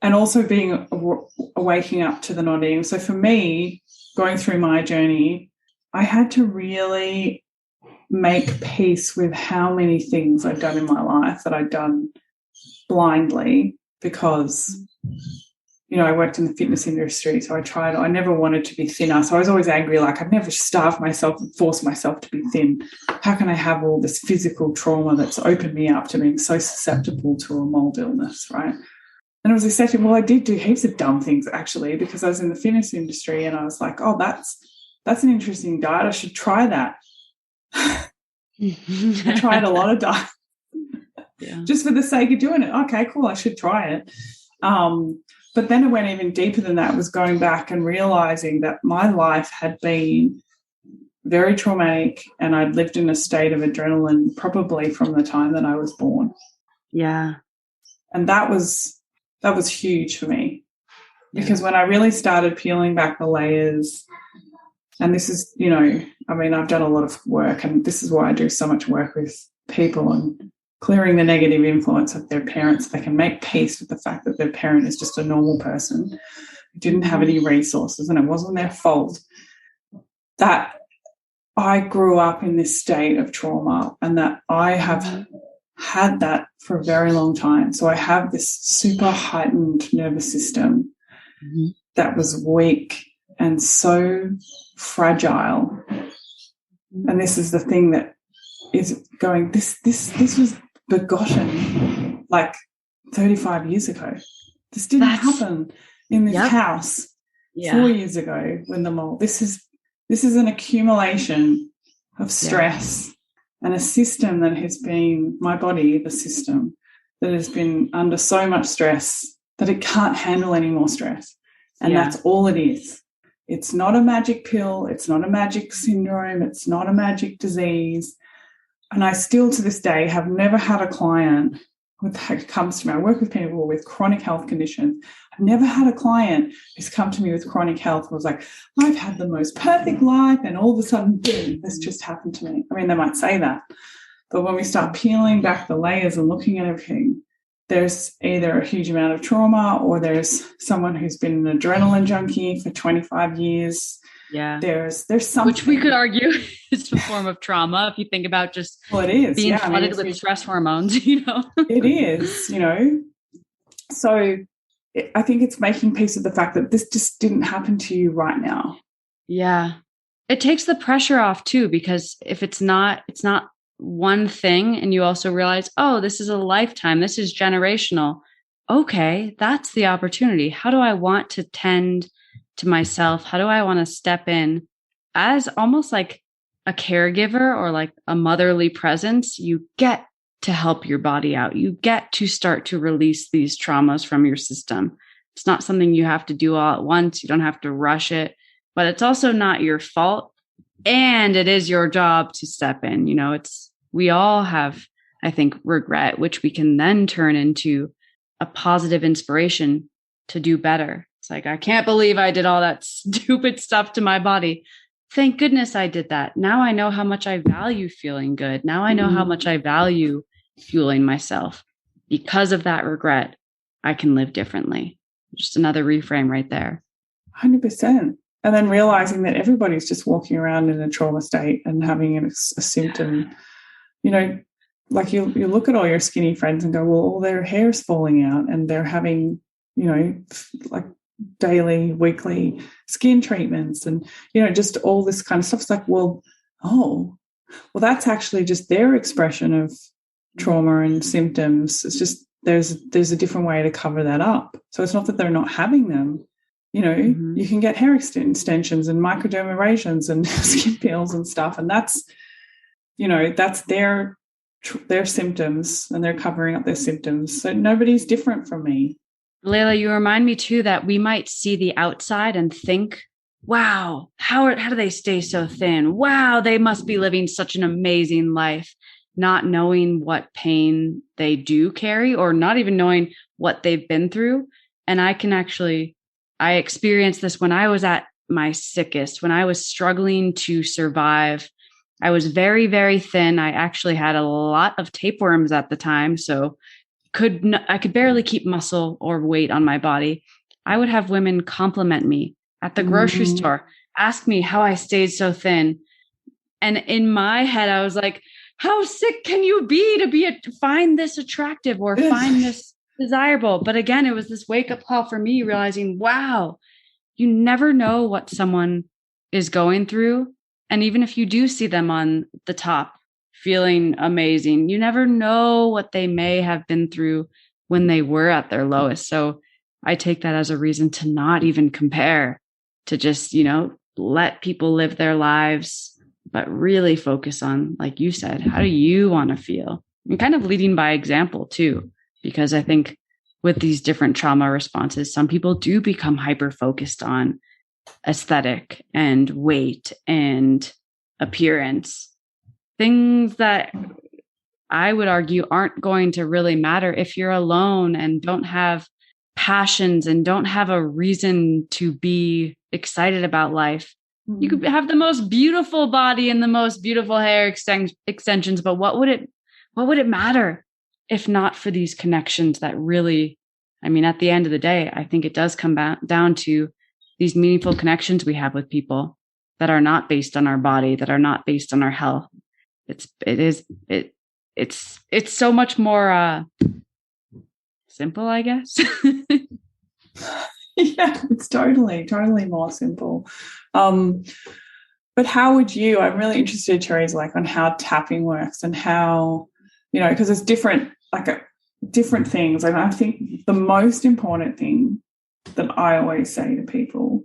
also being waking up to the not eating. So for me, going through my journey, I had to really make peace with how many things I'd done in my life that I'd done blindly because, I worked in the fitness industry, so I never wanted to be thinner. So I was always angry, like I'd never starve myself and force myself to be thin. How can I have all this physical trauma that's opened me up to being so susceptible to a mold illness, right? And it was accepted. Well, I did do heaps of dumb things, actually, because I was in the fitness industry and I was like, oh, that's an interesting diet. I should try that. I tried a lot of diets just for the sake of doing it. Okay, cool, I should try it. But then it went even deeper than that, was going back and realising that my life had been very traumatic and I'd lived in a state of adrenaline probably from the time that I was born. Yeah. And that was huge for me because when I really started peeling back the layers, and this is, I've done a lot of work, and this is why I do so much work with people and clearing the negative influence of their parents. They can make peace with the fact that their parent is just a normal person who didn't have any resources and it wasn't their fault. That I grew up in this state of trauma and that I have had that for a very long time. So I have this super heightened nervous system that was weak and so fragile. And this is the thing that is going, this was begotten like 35 years ago. This didn't happen in this house 4 years ago when the mold. This is an accumulation of stress and a system that has been, my body, the system, that has been under so much stress that it can't handle any more stress. And that's all it is. It's not a magic pill. It's not a magic syndrome. It's not a magic disease. And I still to this day have never had a client who comes to me. I work with people with chronic health conditions. I've never had a client who's come to me with chronic health and was like, I've had the most perfect life and all of a sudden, boom, this just happened to me. I mean, they might say that. But when we start peeling back the layers and looking at everything, there's either a huge amount of trauma or there's someone who's been an adrenaline junkie for 25 years. Yeah. There's something. Which we could argue is a form of trauma if you think about just it is. being flooded with stress hormones, It is, So I think it's making peace with the fact that this just didn't happen to you right now. Yeah. It takes the pressure off too, because if it's not one thing and you also realize, oh, this is a lifetime, this is generational. okay, that's the opportunity. How do I want to tend to myself? How do I want to step in as almost like a caregiver or like a motherly presence? You get to help your body out. You get to start to release these traumas from your system. It's not something you have to do all at once. You don't have to rush it, but it's also not your fault. And it is your job to step in. You know, we all have, I think, regret, which we can then turn into a positive inspiration to do better. It's like, I can't believe I did all that stupid stuff to my body. Thank goodness I did that. Now I know how much I value feeling good. Now I know how much I value fueling myself. Because of that regret, I can live differently. Just another reframe right there. 100%. And then realizing that everybody's just walking around in a trauma state and having a symptom, you know, like you look at all your skinny friends and go, well, all their hair's falling out and they're having, you know, like daily, weekly skin treatments and, you know, just all this kind of stuff. It's like, well, that's actually just their expression of trauma and symptoms. It's just there's a different way to cover that up. So it's not that they're not having them. You know, you can get hair extensions and microdermabrasions and skin peels and stuff. And that's, you know, that's their symptoms and they're covering up their symptoms. So nobody's different from me. Layla, you remind me too that we might see the outside and think, wow, how do they stay so thin? Wow, they must be living such an amazing life, not knowing what pain they do carry or not even knowing what they've been through. And I experienced this when I was at my sickest, when I was struggling to survive. I was very, very thin. I actually had a lot of tapeworms at the time, so I could barely keep muscle or weight on my body. I would have women compliment me at the grocery store, ask me how I stayed so thin. And in my head, I was like, how sick can you be to find this attractive or find this desirable? But again, it was this wake-up call for me, realizing, wow, you never know what someone is going through. And even if you do see them on the top feeling amazing, you never know what they may have been through when they were at their lowest. So I take that as a reason to not even compare, to just, you know, let people live their lives, but really focus on, like you said, how do you want to feel? And kind of leading by example too, because I think with these different trauma responses, some people do become hyper-focused on aesthetic and weight and appearance, things that I would argue aren't going to really matter if you're alone and don't have passions and don't have a reason to be excited about life. You could have the most beautiful body and the most beautiful hair extensions, but what would it matter if not for these connections that really, I mean, at the end of the day, I think it does come down to these meaningful connections we have with people that are not based on our body, that are not based on our health. It's so much more simple, I guess. Yeah, it's totally more simple. But how would you, I'm really interested, Theresa, like on how tapping works and how, you know, because it's different things. And I think the most important thing that I always say to people,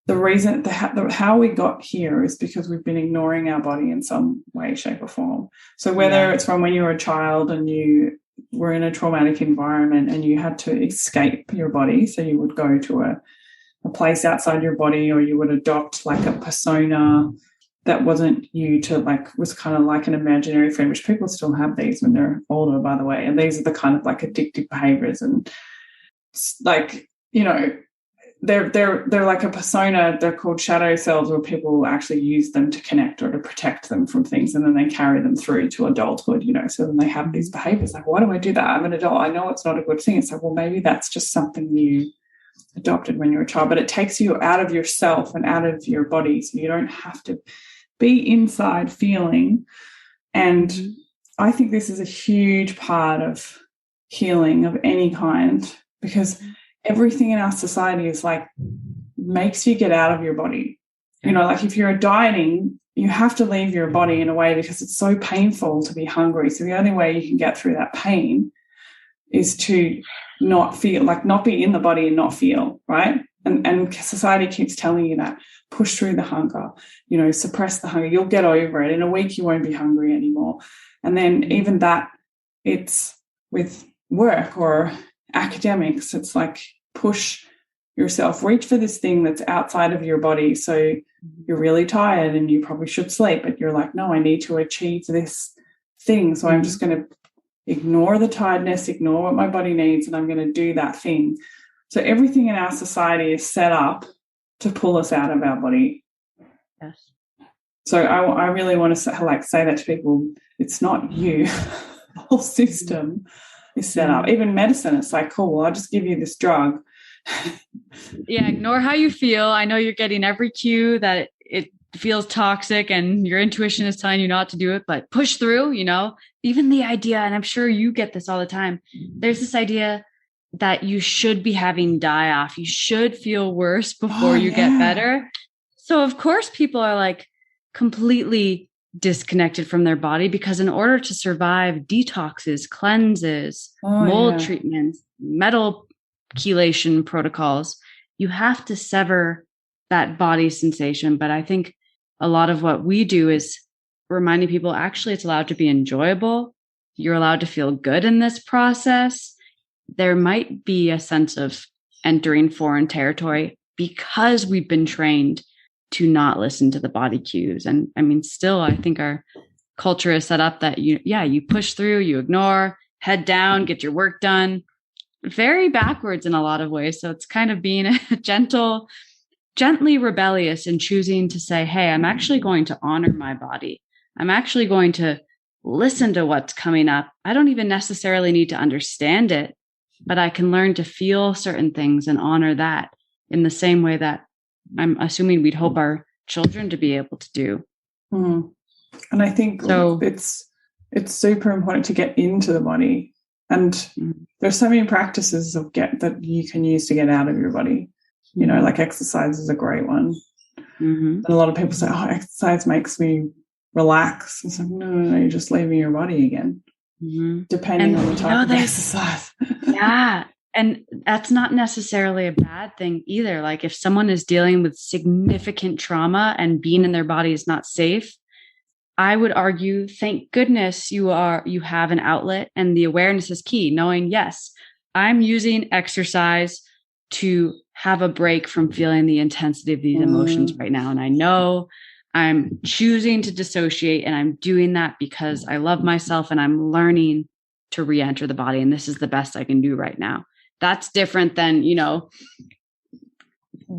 the reason, how we got here is because we've been ignoring our body in some way, shape or form. So whether it's from when you were a child and you were in a traumatic environment and you had to escape your body, so you would go to a place outside your body, or you would adopt like a persona that wasn't you, to like, was kind of like an imaginary friend, which people still have these when they're older, by the way. And these are the kind of like addictive behaviors, and like, you know, they're like a persona. They're called shadow selves, where people actually use them to connect or to protect them from things, and then they carry them through to adulthood, you know. So then they have these behaviors like, why do I do that? I'm an adult. I know it's not a good thing. It's like, well, maybe that's just something you adopted when you were a child, but it takes you out of yourself and out of your body, so you don't have to be inside feeling. And I think this is a huge part of healing of any kind, because everything in our society is like, makes you get out of your body. You know, like if you're dieting, you have to leave your body in a way, because it's so painful to be hungry. So the only way you can get through that pain is to not feel, like not be in the body and not feel, right? And society keeps telling you that. Push through the hunger, suppress the hunger. You'll get over it. In a week, you won't be hungry anymore. And then even that, it's with work or academics, it's like push yourself, reach for this thing that's outside of your body. So you're really tired and you probably should sleep, but you're like, no, I need to achieve this thing. So I'm just going to ignore the tiredness, ignore what my body needs, and I'm going to do that thing. So everything in our society is set up to pull us out of our body. Yes. So I really want to say that to people. It's not you. The whole system is set up. Even medicine, it's like, cool, well, I'll just give you this drug. Yeah, ignore how you feel. I know you're getting every cue that it feels toxic and your intuition is telling you not to do it, but push through, even the idea, and I'm sure you get this all the time, there's this idea that you should be having die off. You should feel worse before you get better. So of course people are like completely disconnected from their body, because in order to survive detoxes, cleanses, mold treatments, metal chelation protocols, you have to sever that body sensation. But I think a lot of what we do is reminding people, actually, it's allowed to be enjoyable. You're allowed to feel good in this process. There might be a sense of entering foreign territory because we've been trained to not listen to the body cues. And I mean, still, I think our culture is set up that you push through, you ignore, head down, get your work done. Very backwards in a lot of ways. So it's kind of being gently rebellious and choosing to say, hey, I'm actually going to honor my body. I'm actually going to listen to what's coming up. I don't even necessarily need to understand it, but I can learn to feel certain things and honor that in the same way that I'm assuming we'd hope our children to be able to do. And I think it's super important to get into the body. And there's so many practices that you can use to get out of your body. Like exercise is a great one. And a lot of people say, oh, exercise makes me relax. It's like, no, you're just leaving your body again, depending on the type of exercise. Yeah. And that's not necessarily a bad thing either. Like if someone is dealing with significant trauma and being in their body is not safe, I would argue, thank goodness you have an outlet, and the awareness is key. Knowing, yes, I'm using exercise to have a break from feeling the intensity of these emotions right now. And I know I'm choosing to dissociate, and I'm doing that because I love myself and I'm learning to re-enter the body. And this is the best I can do right now. That's different than,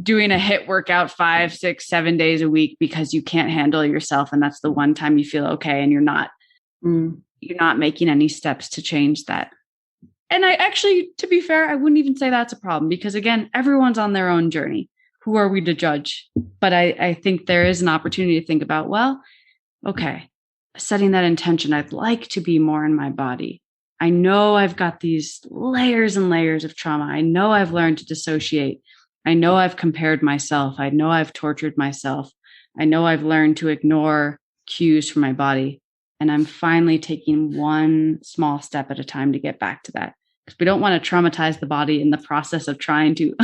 doing a HIIT workout 5, 6, 7 days a week because you can't handle yourself. And that's the one time you feel okay. And you're not making any steps to change that. And I actually, to be fair, I wouldn't even say that's a problem, because again, everyone's on their own journey. Who are we to judge? But I think there is an opportunity to think about, well, okay, setting that intention. I'd like to be more in my body. I know I've got these layers and layers of trauma. I know I've learned to dissociate. I know I've compared myself. I know I've tortured myself. I know I've learned to ignore cues from my body. And I'm finally taking one small step at a time to get back to that. Because we don't want to traumatize the body in the process of trying to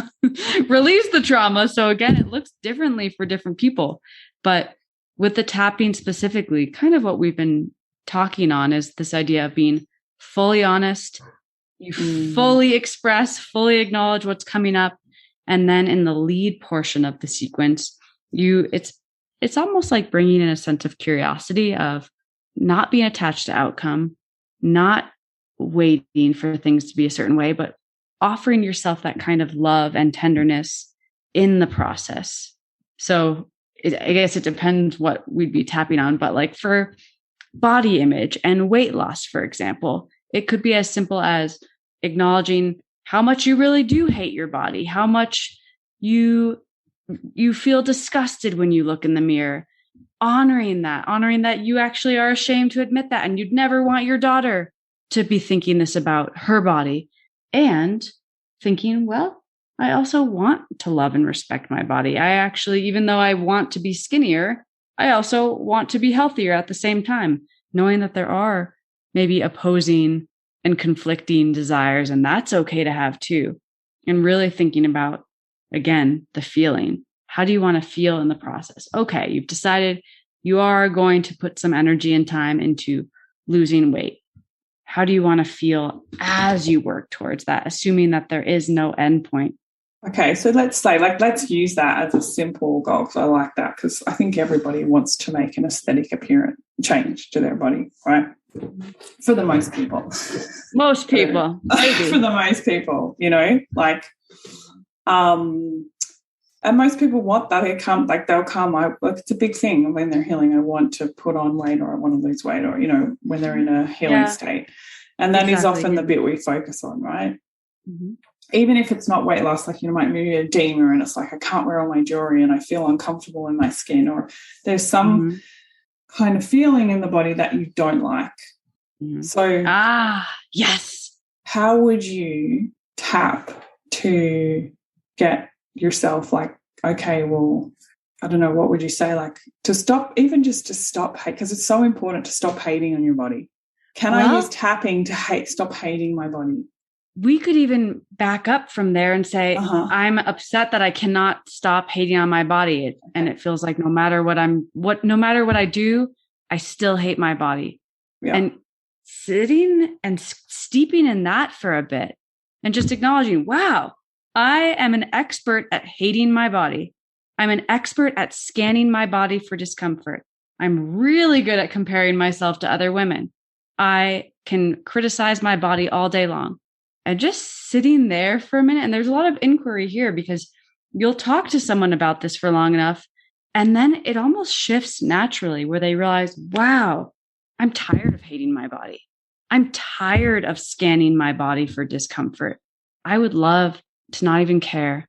release the trauma. So again, it looks differently for different people. But with the tapping specifically, kind of what we've been talking on is this idea of being fully honest. You fully express, fully acknowledge what's coming up. And then in the lead portion of the sequence, it's almost like bringing in a sense of curiosity of not being attached to outcome, not waiting for things to be a certain way, but offering yourself that kind of love and tenderness in the process. So I guess it depends what we'd be tapping on, but like for body image and weight loss, for example, it could be as simple as acknowledging how much you really do hate your body, how much you feel disgusted when you look in the mirror, honoring that you actually are ashamed to admit that, and you'd never want your daughter to be thinking this about her body, and thinking, well, I also want to love and respect my body. I actually, even though I want to be skinnier, I also want to be healthier at the same time, knowing that there are maybe opposing and conflicting desires. And that's okay to have too. And really thinking about, again, the feeling. How do you want to feel in the process? Okay, you've decided you are going to put some energy and time into losing weight. How do you want to feel as you work towards that, assuming that there is no end point? Okay, so let's say, let's use that as a simple goal, because I like that, because I think everybody wants to make an aesthetic appearance change to their body, right? For the most people. Most people. For the most people, and most people want that. They'll come, it's a big thing when they're healing. I want to put on weight, or I want to lose weight, or, when they're in a healing state. And that is often the bit we focus on, right? Mm-hmm. Even if it's not weight loss, like, might be edema and it's like, I can't wear all my jewelry and I feel uncomfortable in my skin, or there's some kind of feeling in the body that you don't like. Mm-hmm. So, yes. How would you tap to get yourself like, okay, well, I don't know, what would you say, like, to stop, even just to stop hate, because it's so important to stop hating on your body. Can I use tapping to stop hating my body? We could even back up from there and say, I'm upset that I cannot stop hating on my body. And it feels like no matter what I do, I still hate my body. Yeah. And sitting and steeping in that for a bit and just acknowledging, wow, I am an expert at hating my body. I'm an expert at scanning my body for discomfort. I'm really good at comparing myself to other women. I can criticize my body all day long. And just sitting there for a minute, and there's a lot of inquiry here, because you'll talk to someone about this for long enough, and then it almost shifts naturally where they realize, wow, I'm tired of hating my body. I'm tired of scanning my body for discomfort. I would love to not even care.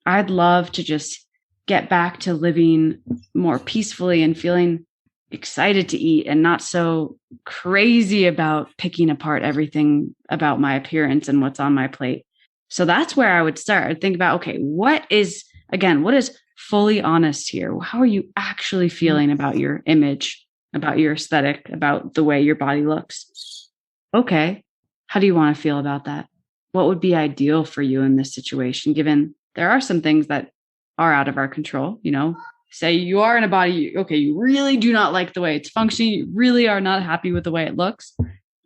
I'd love to just get back to living more peacefully and feeling excited to eat and not so crazy about picking apart everything about my appearance and what's on my plate. So that's where I would start. I'd think about, okay, what is fully honest here? How are you actually feeling about your image, about your aesthetic, about the way your body looks? Okay, how do you want to feel about that? What would be ideal for you in this situation, given there are some things that are out of our control, Say you are in a body, okay, you really do not like the way it's functioning. You really are not happy with the way it looks.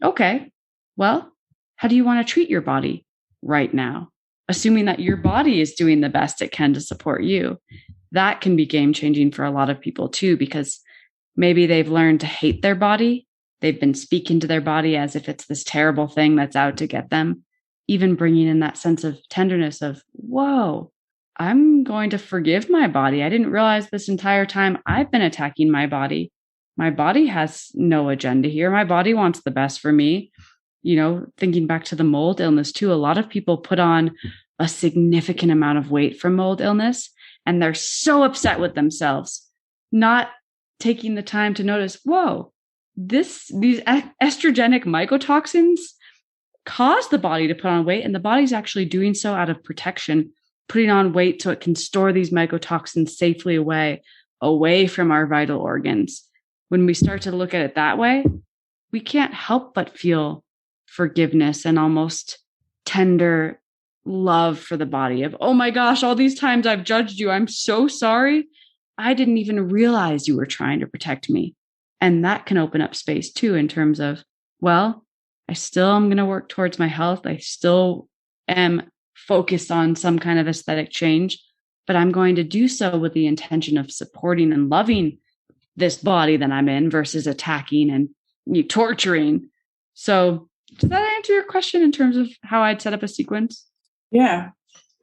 Okay, well, how do you want to treat your body right now? Assuming that your body is doing the best it can to support you. That can be game-changing for a lot of people too, because maybe they've learned to hate their body. They've been speaking to their body as if it's this terrible thing that's out to get them. Even bringing in that sense of tenderness of, whoa, I'm going to forgive my body. I didn't realize this entire time I've been attacking my body. My body has no agenda here. My body wants the best for me. Thinking back to the mold illness too, a lot of people put on a significant amount of weight from mold illness, and they're so upset with themselves, not taking the time to notice, whoa, these estrogenic mycotoxins cause the body to put on weight, and the body's actually doing so out of protection, putting on weight so it can store these mycotoxins safely away from our vital organs. When we start to look at it that way, we can't help but feel forgiveness and almost tender love for the body of, oh my gosh, all these times I've judged you. I'm so sorry. I didn't even realize you were trying to protect me. And that can open up space too, in terms of, well, I still am going to work towards my health. I still am focused on some kind of aesthetic change, but I'm going to do so with the intention of supporting and loving this body that I'm in versus attacking and torturing. So does that answer your question in terms of how I'd set up a sequence? Yeah,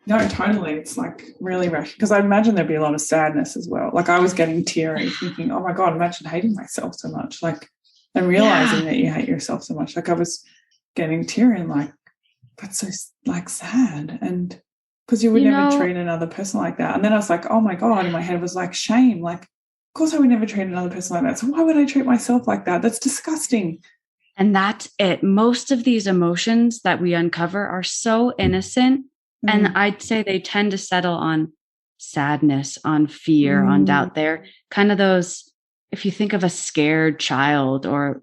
no, totally. It's like really rash, because I imagine there'd be a lot of sadness as well. Like I was getting teary thinking, oh my God, imagine hating myself so much. Like, and realizing that you hate yourself so much. Like I was getting teary and like, that's so like sad. And because you would never treat another person like that. And then I was like, oh my God, in my head it was like shame. Like, of course I would never treat another person like that. So why would I treat myself like that? That's disgusting. And that's it. Most of these emotions that we uncover are so innocent. And I'd say they tend to settle on sadness, on fear, on doubt. They're kind of those, if you think of a scared child or,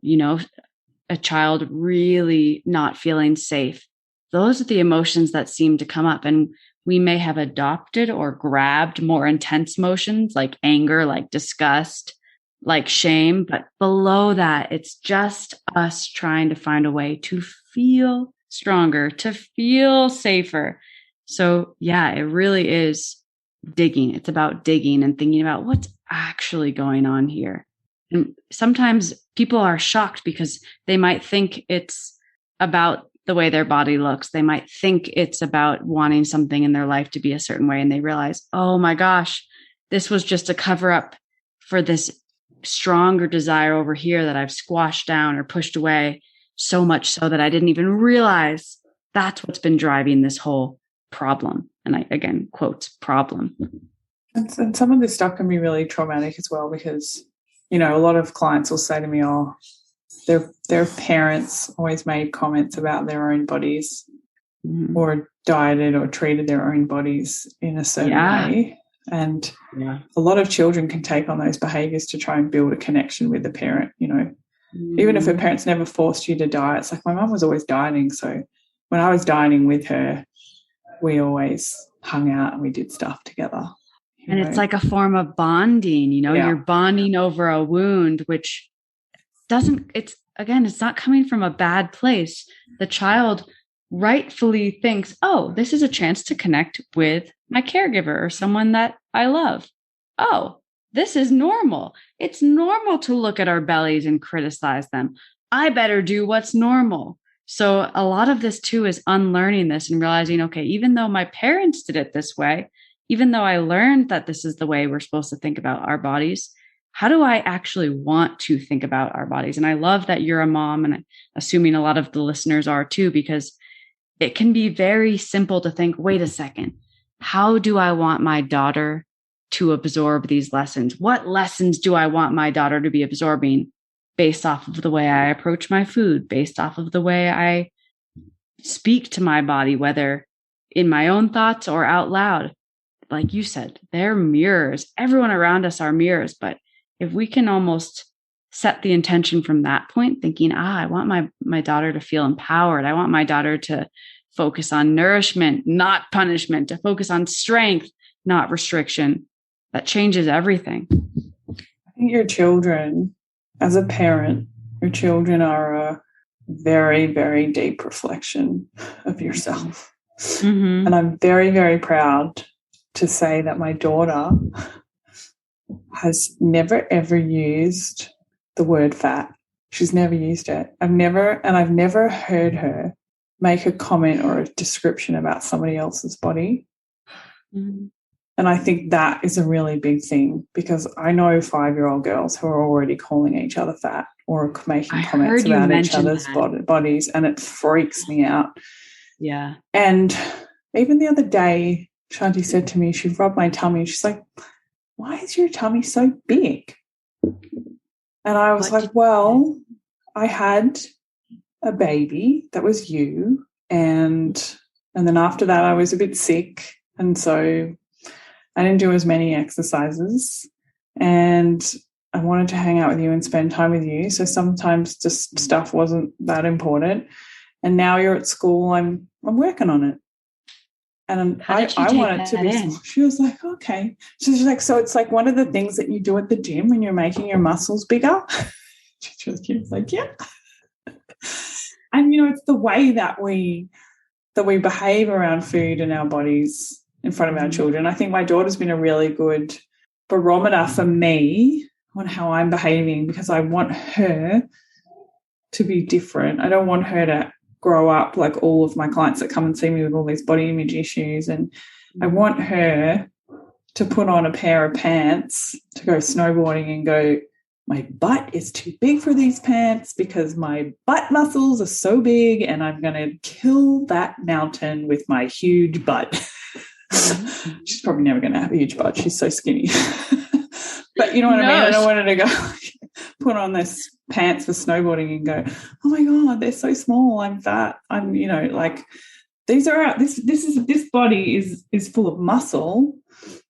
a child really not feeling safe, those are the emotions that seem to come up. And we may have adopted or grabbed more intense emotions like anger, like disgust, like shame. But below that, it's just us trying to find a way to feel stronger, to feel safer. So, yeah, it really is digging. It's about digging and thinking about what's actually going on here. And sometimes people are shocked because they might think it's about the way their body looks. They might think it's about wanting something in their life to be a certain way. And they realize, oh my gosh, this was just a cover up for this stronger desire over here that I've squashed down or pushed away, so much so that I didn't even realize that's what's been driving this whole problem. And I, again, quotes problem. And some of this stuff can be really traumatic as well because, you know, a lot of clients will say to me, oh, their parents always made comments about their own bodies or dieted or treated their own bodies in a certain way. And a lot of children can take on those behaviours to try and build a connection with the parent, you know. Even if her parents never forced you to diet. It's like my mum was always dieting. So when I was dieting with her, we always hung out and we did stuff together. And it's like a form of bonding, you know, you're bonding over a wound, which it's not coming from a bad place. The child rightfully thinks, oh, this is a chance to connect with my caregiver or someone that I love. Oh, this is normal. It's normal to look at our bellies and criticize them. I better do what's normal. So a lot of this too is unlearning this and realizing, okay, even though my parents did it this way, even though I learned that this is the way we're supposed to think about our bodies, how do I actually want to think about our bodies? And I love that you're a mom, and I'm assuming a lot of the listeners are too, because it can be very simple to think, wait a second, how do I want my daughter to absorb these lessons? What lessons do I want my daughter to be absorbing based off of the way I approach my food, based off of the way I speak to my body, whether in my own thoughts or out loud? Like you said, they're mirrors. Everyone around us are mirrors. But if we can almost set the intention from that point, thinking, I want my daughter to feel empowered. I want my daughter to focus on nourishment, not punishment, to focus on strength, not restriction. That changes everything. I think your children, as a parent, your children are a very, very deep reflection of yourself. And I'm very, very proud to say that my daughter has never, ever used the word fat. She's never used it. I've never heard her make a comment or a description about somebody else's body. And I think that is a really big thing because I know 5-year-old girls who are already calling each other fat or making comments about each other's bodies, and it freaks me out. Yeah. And even the other day, Shanti said to me, she rubbed my tummy. She's like, why is your tummy so big? And I was like, well, I had a baby that was you. And then after that, I was a bit sick. And so I didn't do as many exercises. And I wanted to hang out with you and spend time with you. So sometimes just stuff wasn't that important. And now you're at school, I'm working on it. And I want it to be small. She was like, okay. She's like, so it's like one of the things that you do at the gym when you're making your muscles bigger. She was like, yeah. And, you know, it's the way that we behave around food and our bodies in front of our children. I think my daughter's been a really good barometer for me on how I'm behaving because I want her to be different. I don't want her to grow up like all of my clients that come and see me with all these body image issues. And I want her to put on a pair of pants to go snowboarding and go, my butt is too big for these pants because my butt muscles are so big and I'm going to kill that mountain with my huge butt. She's probably never going to have a huge butt. She's so skinny. But you know what I mean? I don't want her to go put on this pants for snowboarding and go, oh my God, they're so small. I'm fat. I'm, you know, like these are this body is full of muscle.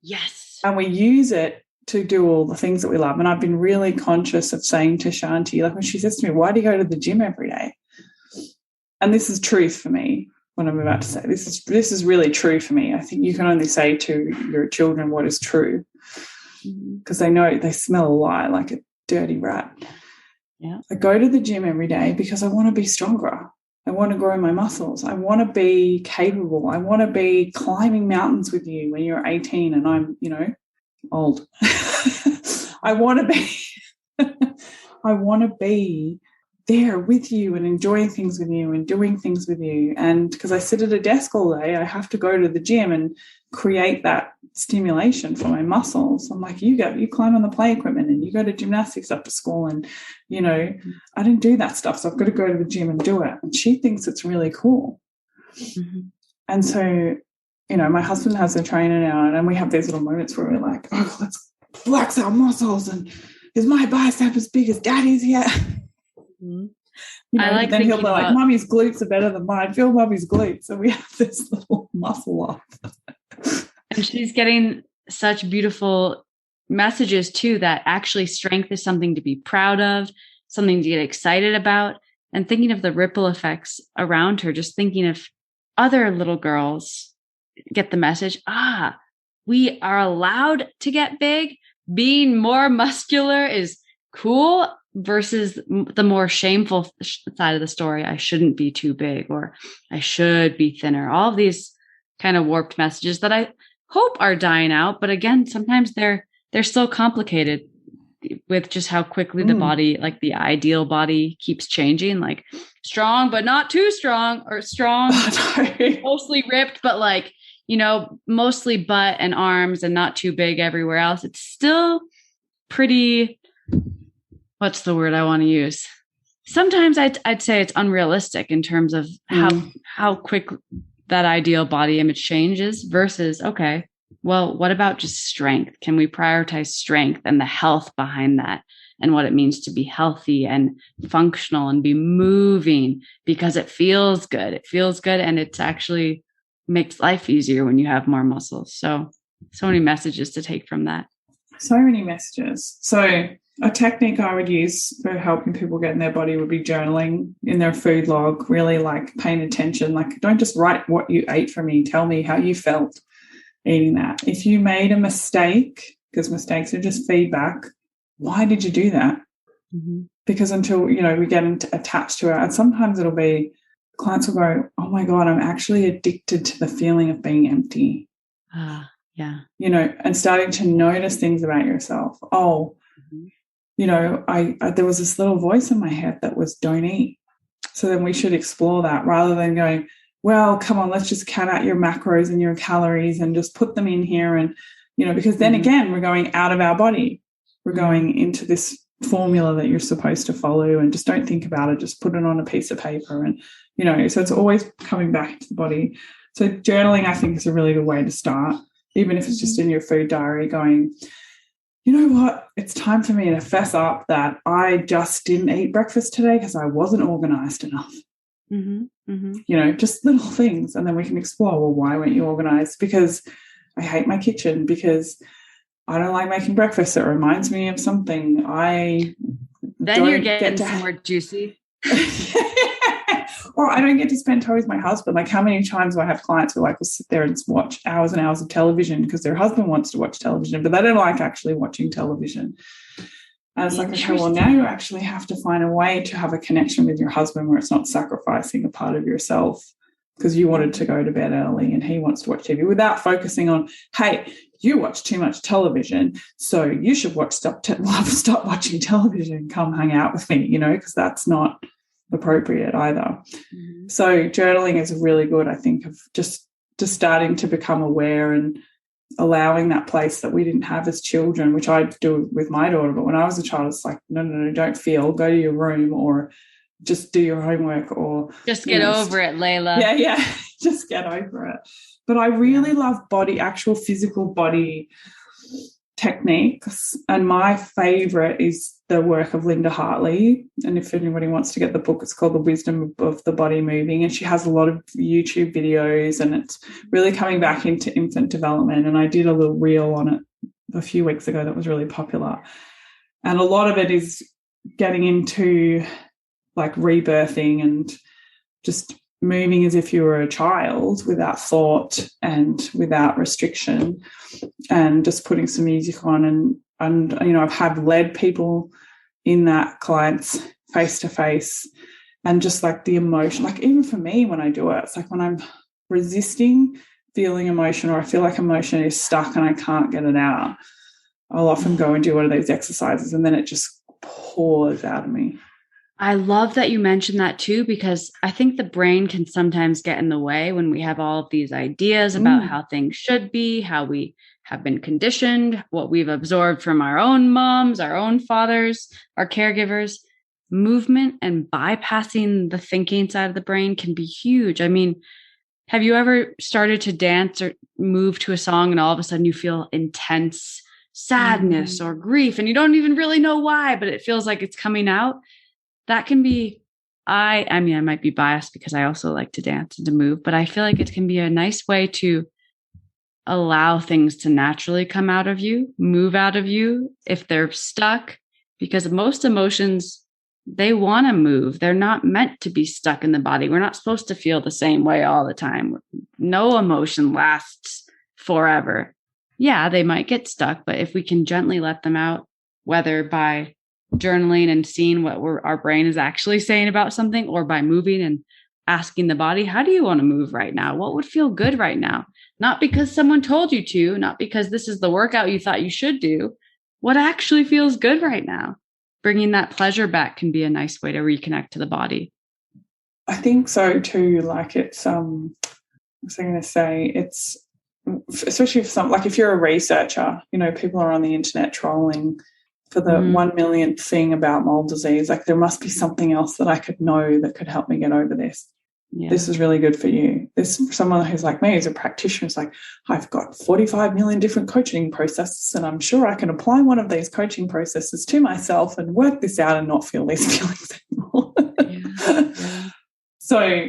Yes. And we use it to do all the things that we love. And I've been really conscious of saying to Shanti, like when she says to me, why do you go to the gym every day? And this is truth for me, what I'm about to say. This is really true for me. I think you can only say to your children what is true because they know, they smell a lie like a dirty rat. Yeah. I go to the gym every day because I want to be stronger. I want to grow my muscles. I want to be capable. I want to be climbing mountains with you when you're 18 and I'm, old. I want to be there with you and enjoying things with you and doing things with you. And because I sit at a desk all day, I have to go to the gym and create that stimulation for my muscles. I'm like, you climb on the play equipment and you go to gymnastics after school and, I didn't do that stuff. So I've got to go to the gym and do it. And she thinks it's really cool. Mm-hmm. And so, my husband has a trainer now and we have these little moments where we're like, oh, let's flex our muscles and is my bicep as big as daddy's yet? Mm-hmm. I like then he'll be about, like, Mummy's glutes are better than mine. Feel Mummy's glutes. So we have this little muscle off. And she's getting such beautiful messages too, that actually strength is something to be proud of, something to get excited about, and thinking of the ripple effects around her, just thinking if other little girls get the message, we are allowed to get big. Being more muscular is cool versus the more shameful side of the story. I shouldn't be too big or I should be thinner. All of these kind of warped messages that I hope are dying out. But again, sometimes they're still complicated with just how quickly the body, like the ideal body keeps changing, like strong, but not too strong, or strong, mostly ripped, but like, mostly butt and arms and not too big everywhere else. It's still pretty, what's the word I want to use? Sometimes I'd say it's unrealistic in terms of how quick that ideal body image changes versus, okay, well, what about just strength? Can we prioritize strength and the health behind that and what it means to be healthy and functional and be moving because it feels good. It feels good and it's actually makes life easier when you have more muscles. So many messages to take from that. So many messages. So a technique I would use for helping people get in their body would be journaling in their food log, really like paying attention. Like, don't just write what you ate for me. Tell me how you felt eating that. If you made a mistake, because mistakes are just feedback, why did you do that? Mm-hmm. Because until, we get attached to it, and sometimes it'll be, clients will go, oh my God, I'm actually addicted to the feeling of being empty. Yeah. And starting to notice things about yourself. Oh, mm-hmm. There was this little voice in my head that was don't eat. So then we should explore that rather than going, well, come on, let's just count out your macros and your calories and just put them in here. And, because then again, we're going out of our body. We're going into this formula that you're supposed to follow and just don't think about it. Just put it on a piece of paper. And, so it's always coming back to the body. So journaling, I think, is a really good way to start, even if it's just in your food diary going, you know what, it's time for me to fess up that I just didn't eat breakfast today because I wasn't organized enough. Mm-hmm. Mm-hmm. Just little things. And then we can explore, well, why weren't you organized? Because I hate my kitchen, because I don't like making breakfast. It reminds me of something. Then you're getting somewhere juicy. Or I don't get to spend time with my husband. Like, how many times do I have clients who will sit there and watch hours and hours of television because their husband wants to watch television, but they don't like actually watching television. And it's like, okay, well, now you actually have to find a way to have a connection with your husband where it's not sacrificing a part of yourself because you wanted to go to bed early and he wants to watch TV, without focusing on, hey, you watch too much television, so you should stop watching television, come hang out with me, because that's not appropriate either. Mm-hmm. So journaling is really good, I think, of just starting to become aware and allowing that place that we didn't have as children, which I do with my daughter. But when I was a child, it's like, no, don't feel, go to your room or just do your homework or just get over it, Layla. Yeah, just get over it. But I really love actual physical body techniques. And my favorite is the work of Linda Hartley. And if anybody wants to get the book, it's called The Wisdom of the Body Moving. And she has a lot of YouTube videos and it's really coming back into infant development. And I did a little reel on it a few weeks ago that was really popular. And a lot of it is getting into like rebirthing and just moving as if you were a child without thought and without restriction, and just putting some music on. And you know, I've led people in that, clients face to face, and just like the emotion, like even for me when I do it, it's like when I'm resisting feeling emotion, or I feel like emotion is stuck and I can't get it out, I'll often go and do one of these exercises, and then it just pours out of me. I love that you mentioned that too, because I think the brain can sometimes get in the way when we have all of these ideas about how things should be, how we have been conditioned, what we've absorbed from our own moms, our own fathers, our caregivers. Movement and bypassing the thinking side of the brain can be huge. I mean, have you ever started to dance or move to a song and all of a sudden you feel intense sadness or grief and you don't even really know why, but it feels like it's coming out? That can be, I mean, I might be biased because I also like to dance and to move, but I feel like it can be a nice way to allow things to naturally come out of you, move out of you if they're stuck, because most emotions, they want to move. They're not meant to be stuck in the body. We're not supposed to feel the same way all the time. No emotion lasts forever. Yeah, they might get stuck, but if we can gently let them out, whether by journaling and seeing what our brain is actually saying about something, or by moving and asking the body, how do you want to move right now? What would feel good right now? Not because someone told you to, not because this is the workout you thought you should do. What actually feels good right now? Bringing that pleasure back can be a nice way to reconnect to the body. I think so too. Like it's, what was I going to say? It's, especially if you're a researcher, you know, people are on the internet trolling for the 1 millionth thing about mold disease. Like there must be something else that I could know that could help me get over this. Yeah. This is really good for you. There's someone who's like me, who's a practitioner, is like, I've got 45 million different coaching processes, and I'm sure I can apply one of these coaching processes to myself and work this out and not feel these feelings anymore. Yeah. So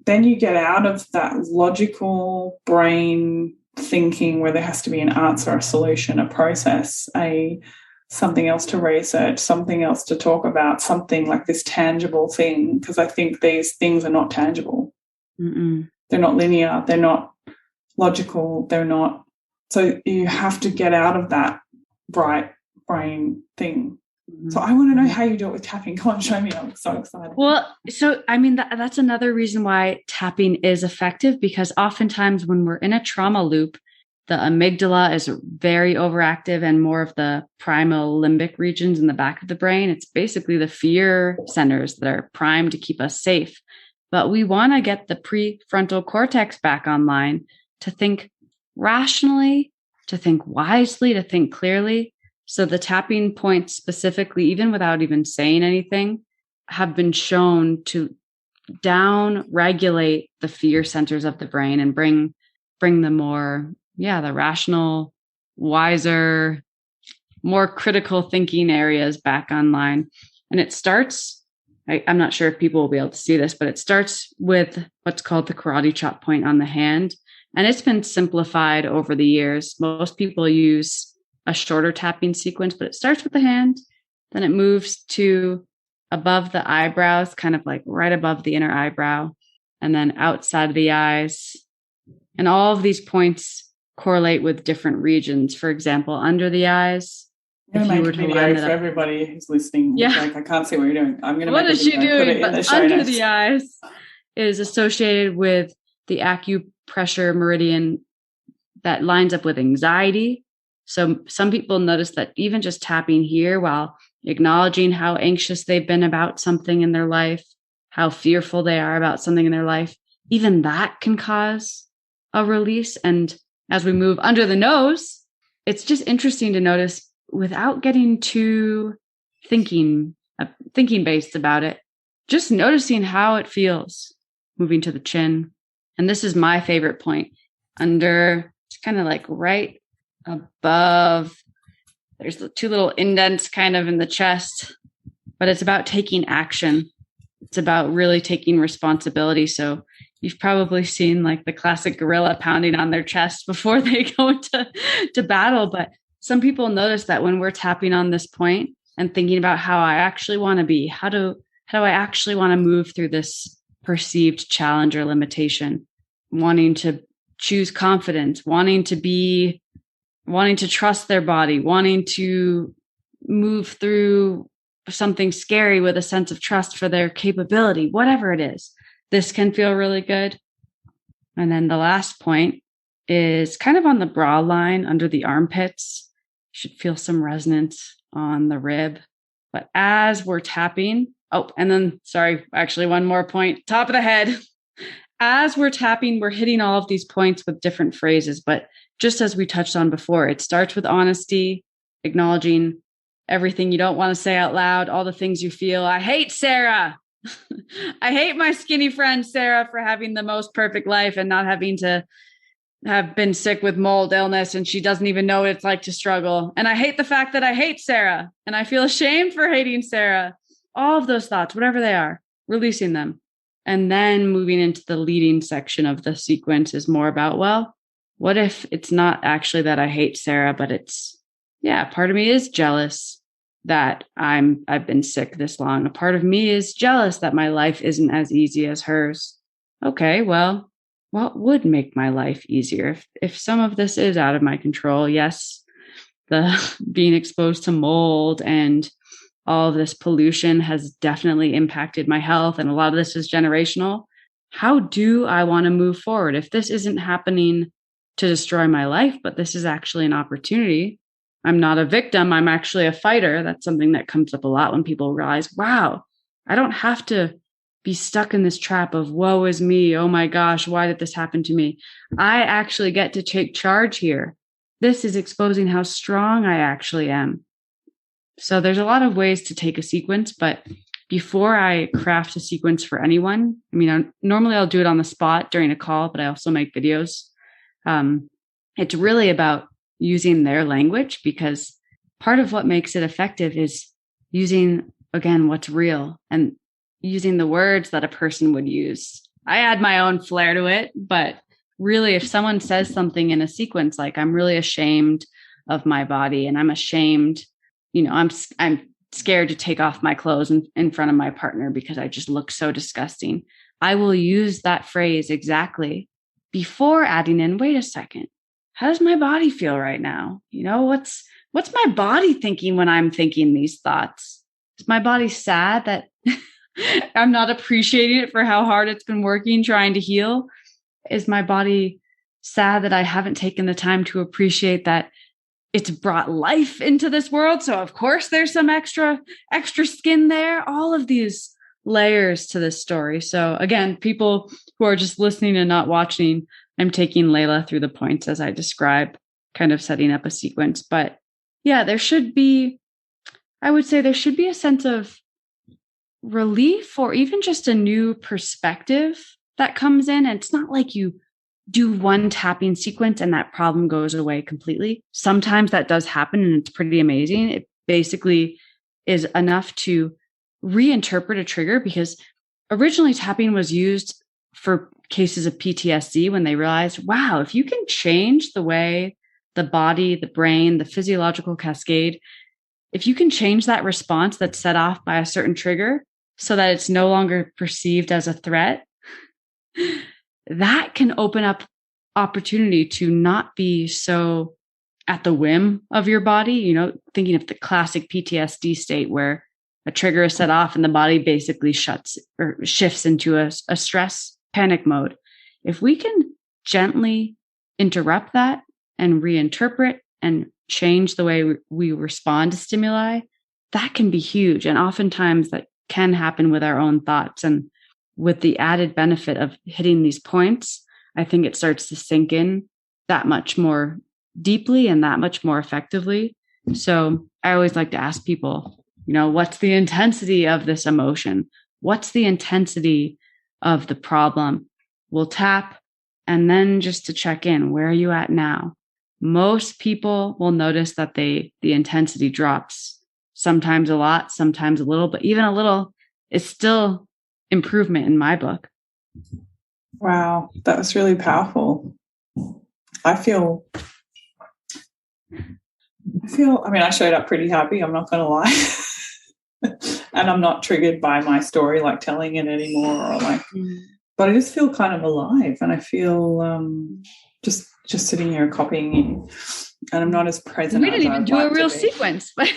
then you get out of that logical brain thinking where there has to be an answer, a solution, a process, something else to research, something else to talk about, something like this tangible thing, because I think these things are not tangible. They're not linear. They're not logical. They're not. So you have to get out of that bright brain thing. So I want to know how you do it with tapping. Come on, show me. I'm so excited. Well, so I mean, that's another reason why tapping is effective, because oftentimes when we're in a trauma loop, the amygdala is very overactive, and more of the primal limbic regions in the back of the brain. It's basically the fear centers that are primed to keep us safe. But we want to get the prefrontal cortex back online to think rationally, to think wisely, to think clearly. So the tapping points specifically, even without even saying anything, have been shown to down regulate the fear centers of the brain and bring the more, the rational, wiser, more critical thinking areas back online. And it starts, I'm not sure if people will be able to see this, but it starts with what's called the karate chop point on the hand. And it's been simplified over the years. Most people use a shorter tapping sequence, but it starts with the hand. Then it moves to above the eyebrows, kind of like right above the inner eyebrow, and then outside of the eyes. And all of these points correlate with different regions. For example, under the eyes. I'm going to make a video for everybody who's listening. Yeah. Like, I can't see what you're doing. I'm going to make a video and put it in the show notes. Under the eyes is associated with the acupressure meridian that lines up with anxiety. So some people notice that even just tapping here while acknowledging how anxious they've been about something in their life, how fearful they are about something in their life, even that can cause a release. And as we move under the nose, it's just interesting to notice, without getting too thinking based about it, just noticing how it feels, moving to the chin. And this is my favorite point, under, it's kind of like right above, there's the two little indents kind of in the chest, but it's about taking action. It's about really taking responsibility. So you've probably seen like the classic gorilla pounding on their chest before they go to battle, but some people notice that when we're tapping on this point and thinking about how I actually want to be, how do I actually want to move through this perceived challenge or limitation, wanting to choose confidence, wanting to trust their body, wanting to move through something scary with a sense of trust for their capability, whatever it is, this can feel really good. And then the last point is kind of on the bra line under the armpits. You should feel some resonance on the rib. But as we're tapping, and then, sorry, actually one more point, top of the head. As we're tapping, we're hitting all of these points with different phrases. But just as we touched on before, it starts with honesty, acknowledging everything you don't want to say out loud, all the things you feel. I hate Sarah. I hate my skinny friend Sarah for having the most perfect life and not having to have been sick with mold illness, and she doesn't even know what it's like to struggle. And I hate the fact that I hate Sarah, and I feel ashamed for hating Sarah. All of those thoughts, whatever they are, releasing them. And then moving into the leading section of the sequence is more about, well, what if it's not actually that I hate Sarah, but it's, part of me is jealous that I've been sick this long. A part of me is jealous that my life isn't as easy as hers. Okay, well, what would make my life easier if some of this is out of my control? Yes, the being exposed to mold and all of this pollution has definitely impacted my health, and a lot of this is generational. How do I want to move forward? If this isn't happening to destroy my life, but this is actually an opportunity, I'm not a victim, I'm actually a fighter. That's something that comes up a lot when people realize, wow, I don't have to be stuck in this trap of woe is me. Oh my gosh, why did this happen to me? I actually get to take charge here. This is exposing how strong I actually am. So there's a lot of ways to take a sequence, but before I craft a sequence for anyone, normally I'll do it on the spot during a call, but I also make videos. It's really about using their language, because part of what makes it effective is using, again, what's real and using the words that a person would use. I add my own flair to it, but really if someone says something in a sequence, like I'm really ashamed of my body and I'm ashamed, I'm scared to take off my clothes in front of my partner because I just look so disgusting. I will use that phrase exactly before adding in, wait a second, how does my body feel right now? What's my body thinking when I'm thinking these thoughts? Is my body sad that I'm not appreciating it for how hard it's been working trying to heal? Is my body sad that I haven't taken the time to appreciate that it's brought life into this world? So of course there's some extra skin there. All of these layers to this story. So again, people who are just listening and not watching, I'm taking Layla through the points as I describe, kind of setting up a sequence. But there should be a sense of relief or even just a new perspective that comes in. And it's not like you do one tapping sequence and that problem goes away completely. Sometimes that does happen and it's pretty amazing. It basically is enough to reinterpret a trigger, because originally tapping was used for cases of PTSD when they realized, wow, if you can change the way the body, the brain, the physiological cascade, if you can change that response that's set off by a certain trigger so that it's no longer perceived as a threat, that can open up opportunity to not be so at the whim of your body. Thinking of the classic PTSD state where a trigger is set off and the body basically shuts or shifts into a stress panic mode. If we can gently interrupt that and reinterpret and change the way we respond to stimuli, that can be huge. And oftentimes that can happen with our own thoughts. And with the added benefit of hitting these points, I think it starts to sink in that much more deeply and that much more effectively. So I always like to ask people, what's the intensity of this emotion? What's the intensity of the problem? We'll tap, and then just to check in, where are you at now? Most people will notice that the intensity drops, sometimes a lot, sometimes a little, but even a little is still improvement in my book. Wow, that was really powerful. I feel I showed up pretty happy, I'm not going to lie. And I'm not triggered by my story, like telling it anymore, or like, but I just feel kind of alive, and I feel just sitting here copying you, and I'm not as present. We didn't even do a real sequence, but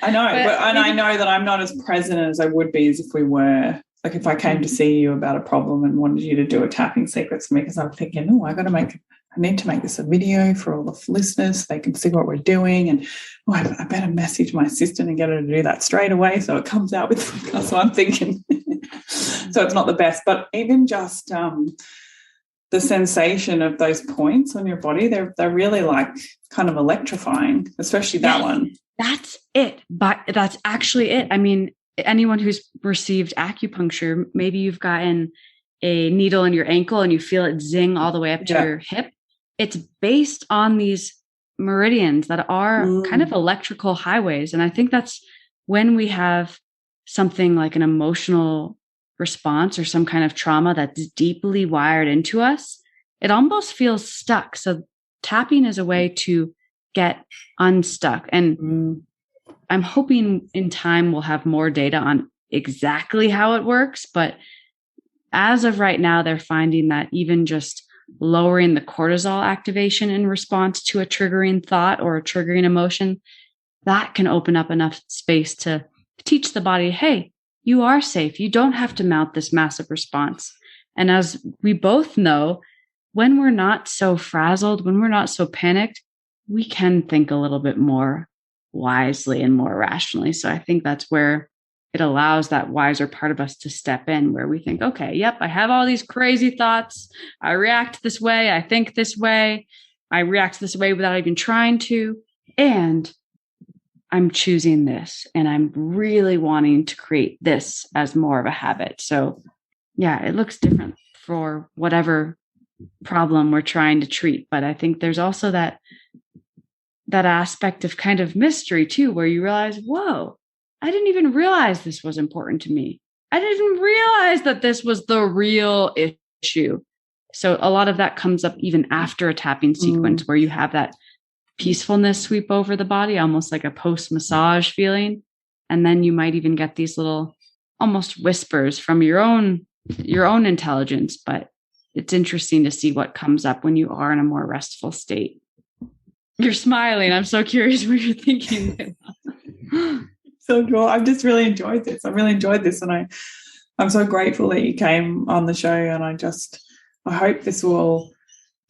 I know, and I know that I'm not as present as I would be as if we were. Like if I came to see you about a problem and wanted you to do a tapping sequence for me, because I'm thinking, oh, I need to make this a video for all the listeners so they can see what we're doing. And I better message my assistant and get her to do that straight away so it comes out with so I'm thinking. So it's not the best. But even just the sensation of those points on your body, they're really like kind of electrifying, especially that one. That's it. But that's actually it. I mean, anyone who's received acupuncture, maybe you've gotten a needle in your ankle and you feel it zing all the way up to your hip. It's based on these meridians that are kind of electrical highways. And I think that's when we have something like an emotional response or some kind of trauma that's deeply wired into us, it almost feels stuck. So tapping is a way to get unstuck. And I'm hoping in time we'll have more data on exactly how it works. But as of right now, they're finding that even just lowering the cortisol activation in response to a triggering thought or a triggering emotion, that can open up enough space to teach the body, hey, you are safe. You don't have to mount this massive response. And as we both know, when we're not so frazzled, when we're not so panicked, we can think a little bit more wisely and more rationally. So I think that's where it allows that wiser part of us to step in, where we think, okay, yep, I have all these crazy thoughts. I react this way. I think this way. I react this way without even trying to. And I'm choosing this. And I'm really wanting to create this as more of a habit. So yeah, it looks different for whatever problem we're trying to treat. But I think there's also that aspect of kind of mystery too, where you realize, whoa, I didn't even realize this was important to me. I didn't even realize that this was the real issue. So a lot of that comes up even after a tapping sequence where you have that peacefulness sweep over the body, almost like a post-massage feeling. And then you might even get these little almost whispers from your own intelligence. But it's interesting to see what comes up when you are in a more restful state. You're smiling. I'm so curious what you're thinking. So cool. I've just really enjoyed this. I really enjoyed this, and I'm so grateful that you came on the show. And I hope this will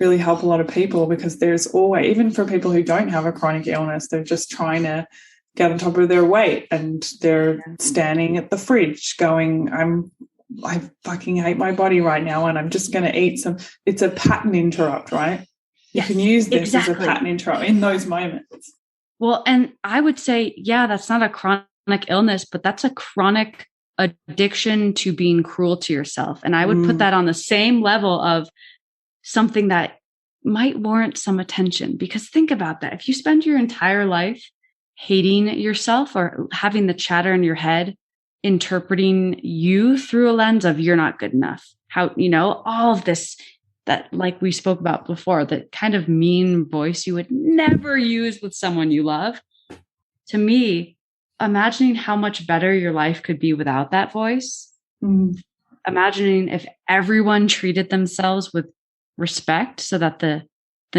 really help a lot of people, because there's always, even for people who don't have a chronic illness, they're just trying to get on top of their weight, and they're standing at the fridge going, I fucking hate my body right now, and I'm just going to eat some. It's a pattern interrupt, right? You can use this as a pattern interrupt in those moments. Well, and I would say, yeah, that's not a chronic illness, but that's a chronic addiction to being cruel to yourself. And I would put that on the same level of something that might warrant some attention. Because think about that. If you spend your entire life hating yourself or having the chatter in your head, interpreting you through a lens of you're not good enough, how, all of this, that like we spoke about before, that kind of mean voice you would never use with someone you love. To me, imagining how much better your life could be without that voice. Imagining if everyone treated themselves with respect, so that the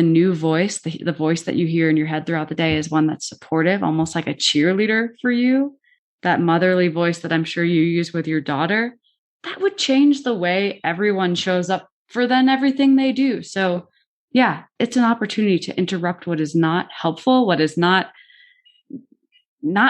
new voice, the voice that you hear in your head throughout the day, is one that's supportive, almost like a cheerleader for you. That motherly voice that I'm sure you use with your daughter, that would change the way everyone shows up for then everything they do. So yeah, it's an opportunity to interrupt what is not helpful, what is not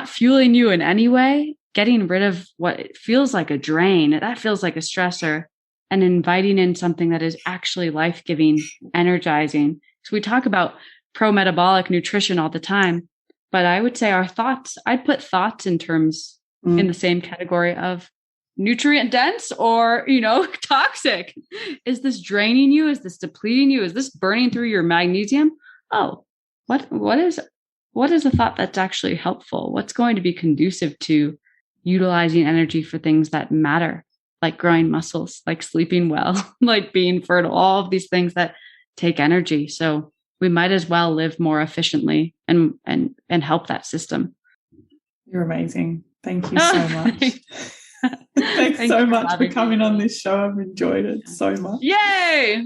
fueling you in any way, getting rid of what feels like a drain, that feels like a stressor, and inviting in something that is actually life-giving, energizing. So we talk about pro-metabolic nutrition all the time, but I would say our thoughts, I'd put thoughts in terms in the same category of nutrient dense or, toxic. Is this draining you? Is this depleting you? Is this burning through your magnesium? Oh, what is a thought that's actually helpful? What's going to be conducive to utilizing energy for things that matter, like growing muscles, like sleeping well, like being fertile, all of these things that take energy. So we might as well live more efficiently and help that system. You're amazing. Thank you so much. Thanks so much for coming on this show. I've enjoyed it so much. Yay!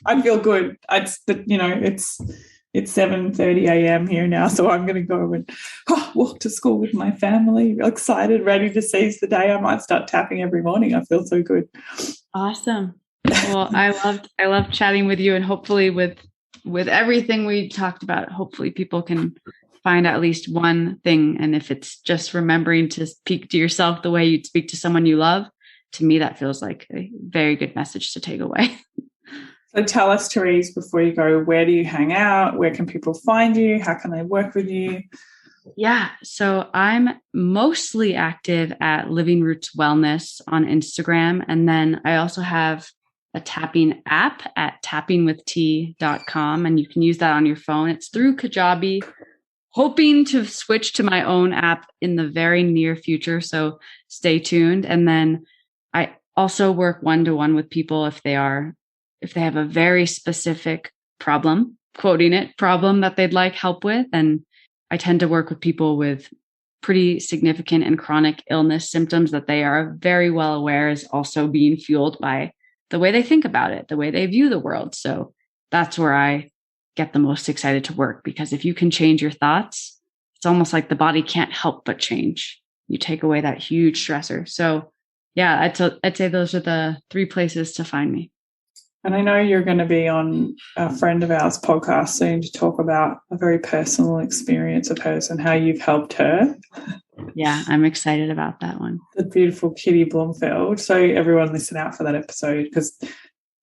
I feel good. It's 7:30 a.m. here now, so I'm going to go and walk to school with my family. Excited, ready to seize the day. I might start tapping every morning. I feel so good. Awesome. Well, I loved chatting with you, and hopefully with everything we talked about, hopefully people can find at least one thing. And if it's just remembering to speak to yourself the way you'd speak to someone you love, to me, that feels like a very good message to take away. So tell us, Therese, before you go, where do you hang out? Where can people find you? How can they work with you? Yeah. So I'm mostly active at Living Roots Wellness on Instagram. And then I also have a tapping app at tappingwitht.com, and you can use that on your phone. It's through Kajabi, hoping to switch to my own app in the very near future. So stay tuned. And then I also work one-to-one with people if they have a very specific problem, quoting it, problem that they'd like help with. And I tend to work with people with pretty significant and chronic illness symptoms that they are very well aware is also being fueled by the way they think about it, the way they view the world. So that's where I get the most excited to work, because if you can change your thoughts, it's almost like the body can't help but change. You take away that huge stressor. So yeah, I'd say those are the 3 places to find me. And I know you're going to be on a friend of ours podcast soon to talk about a very personal experience of hers and how you've helped her. Yeah, I'm excited about that one. The beautiful Kitty Blomfield. So everyone listen out for that episode, because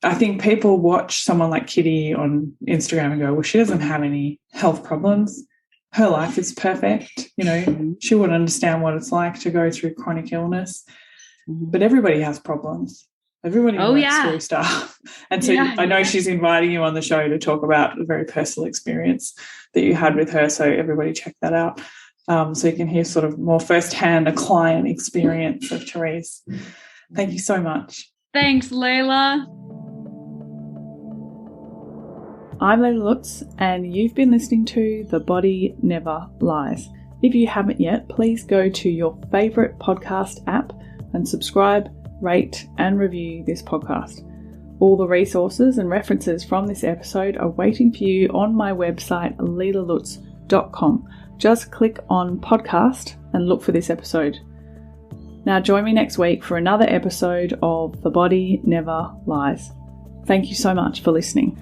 I think people watch someone like Kitty on Instagram and go, well, she doesn't have any health problems. Her life is perfect. You know, she would understand what it's like to go through chronic illness. But everybody has problems. Everybody works through stuff. And so I know she's inviting you on the show to talk about a very personal experience that you had with her. So everybody check that out. So you can hear sort of more firsthand a client experience of Therese. Thank you so much. Thanks, Layla. I'm Layla Lutz, and you've been listening to The Body Never Lies. If you haven't yet, please go to your favourite podcast app and subscribe, rate and review this podcast. All the resources and references from this episode are waiting for you on my website, leelalutz.com. Just click on podcast and look for this episode. Now join me next week for another episode of The Body Never Lies. Thank you so much for listening.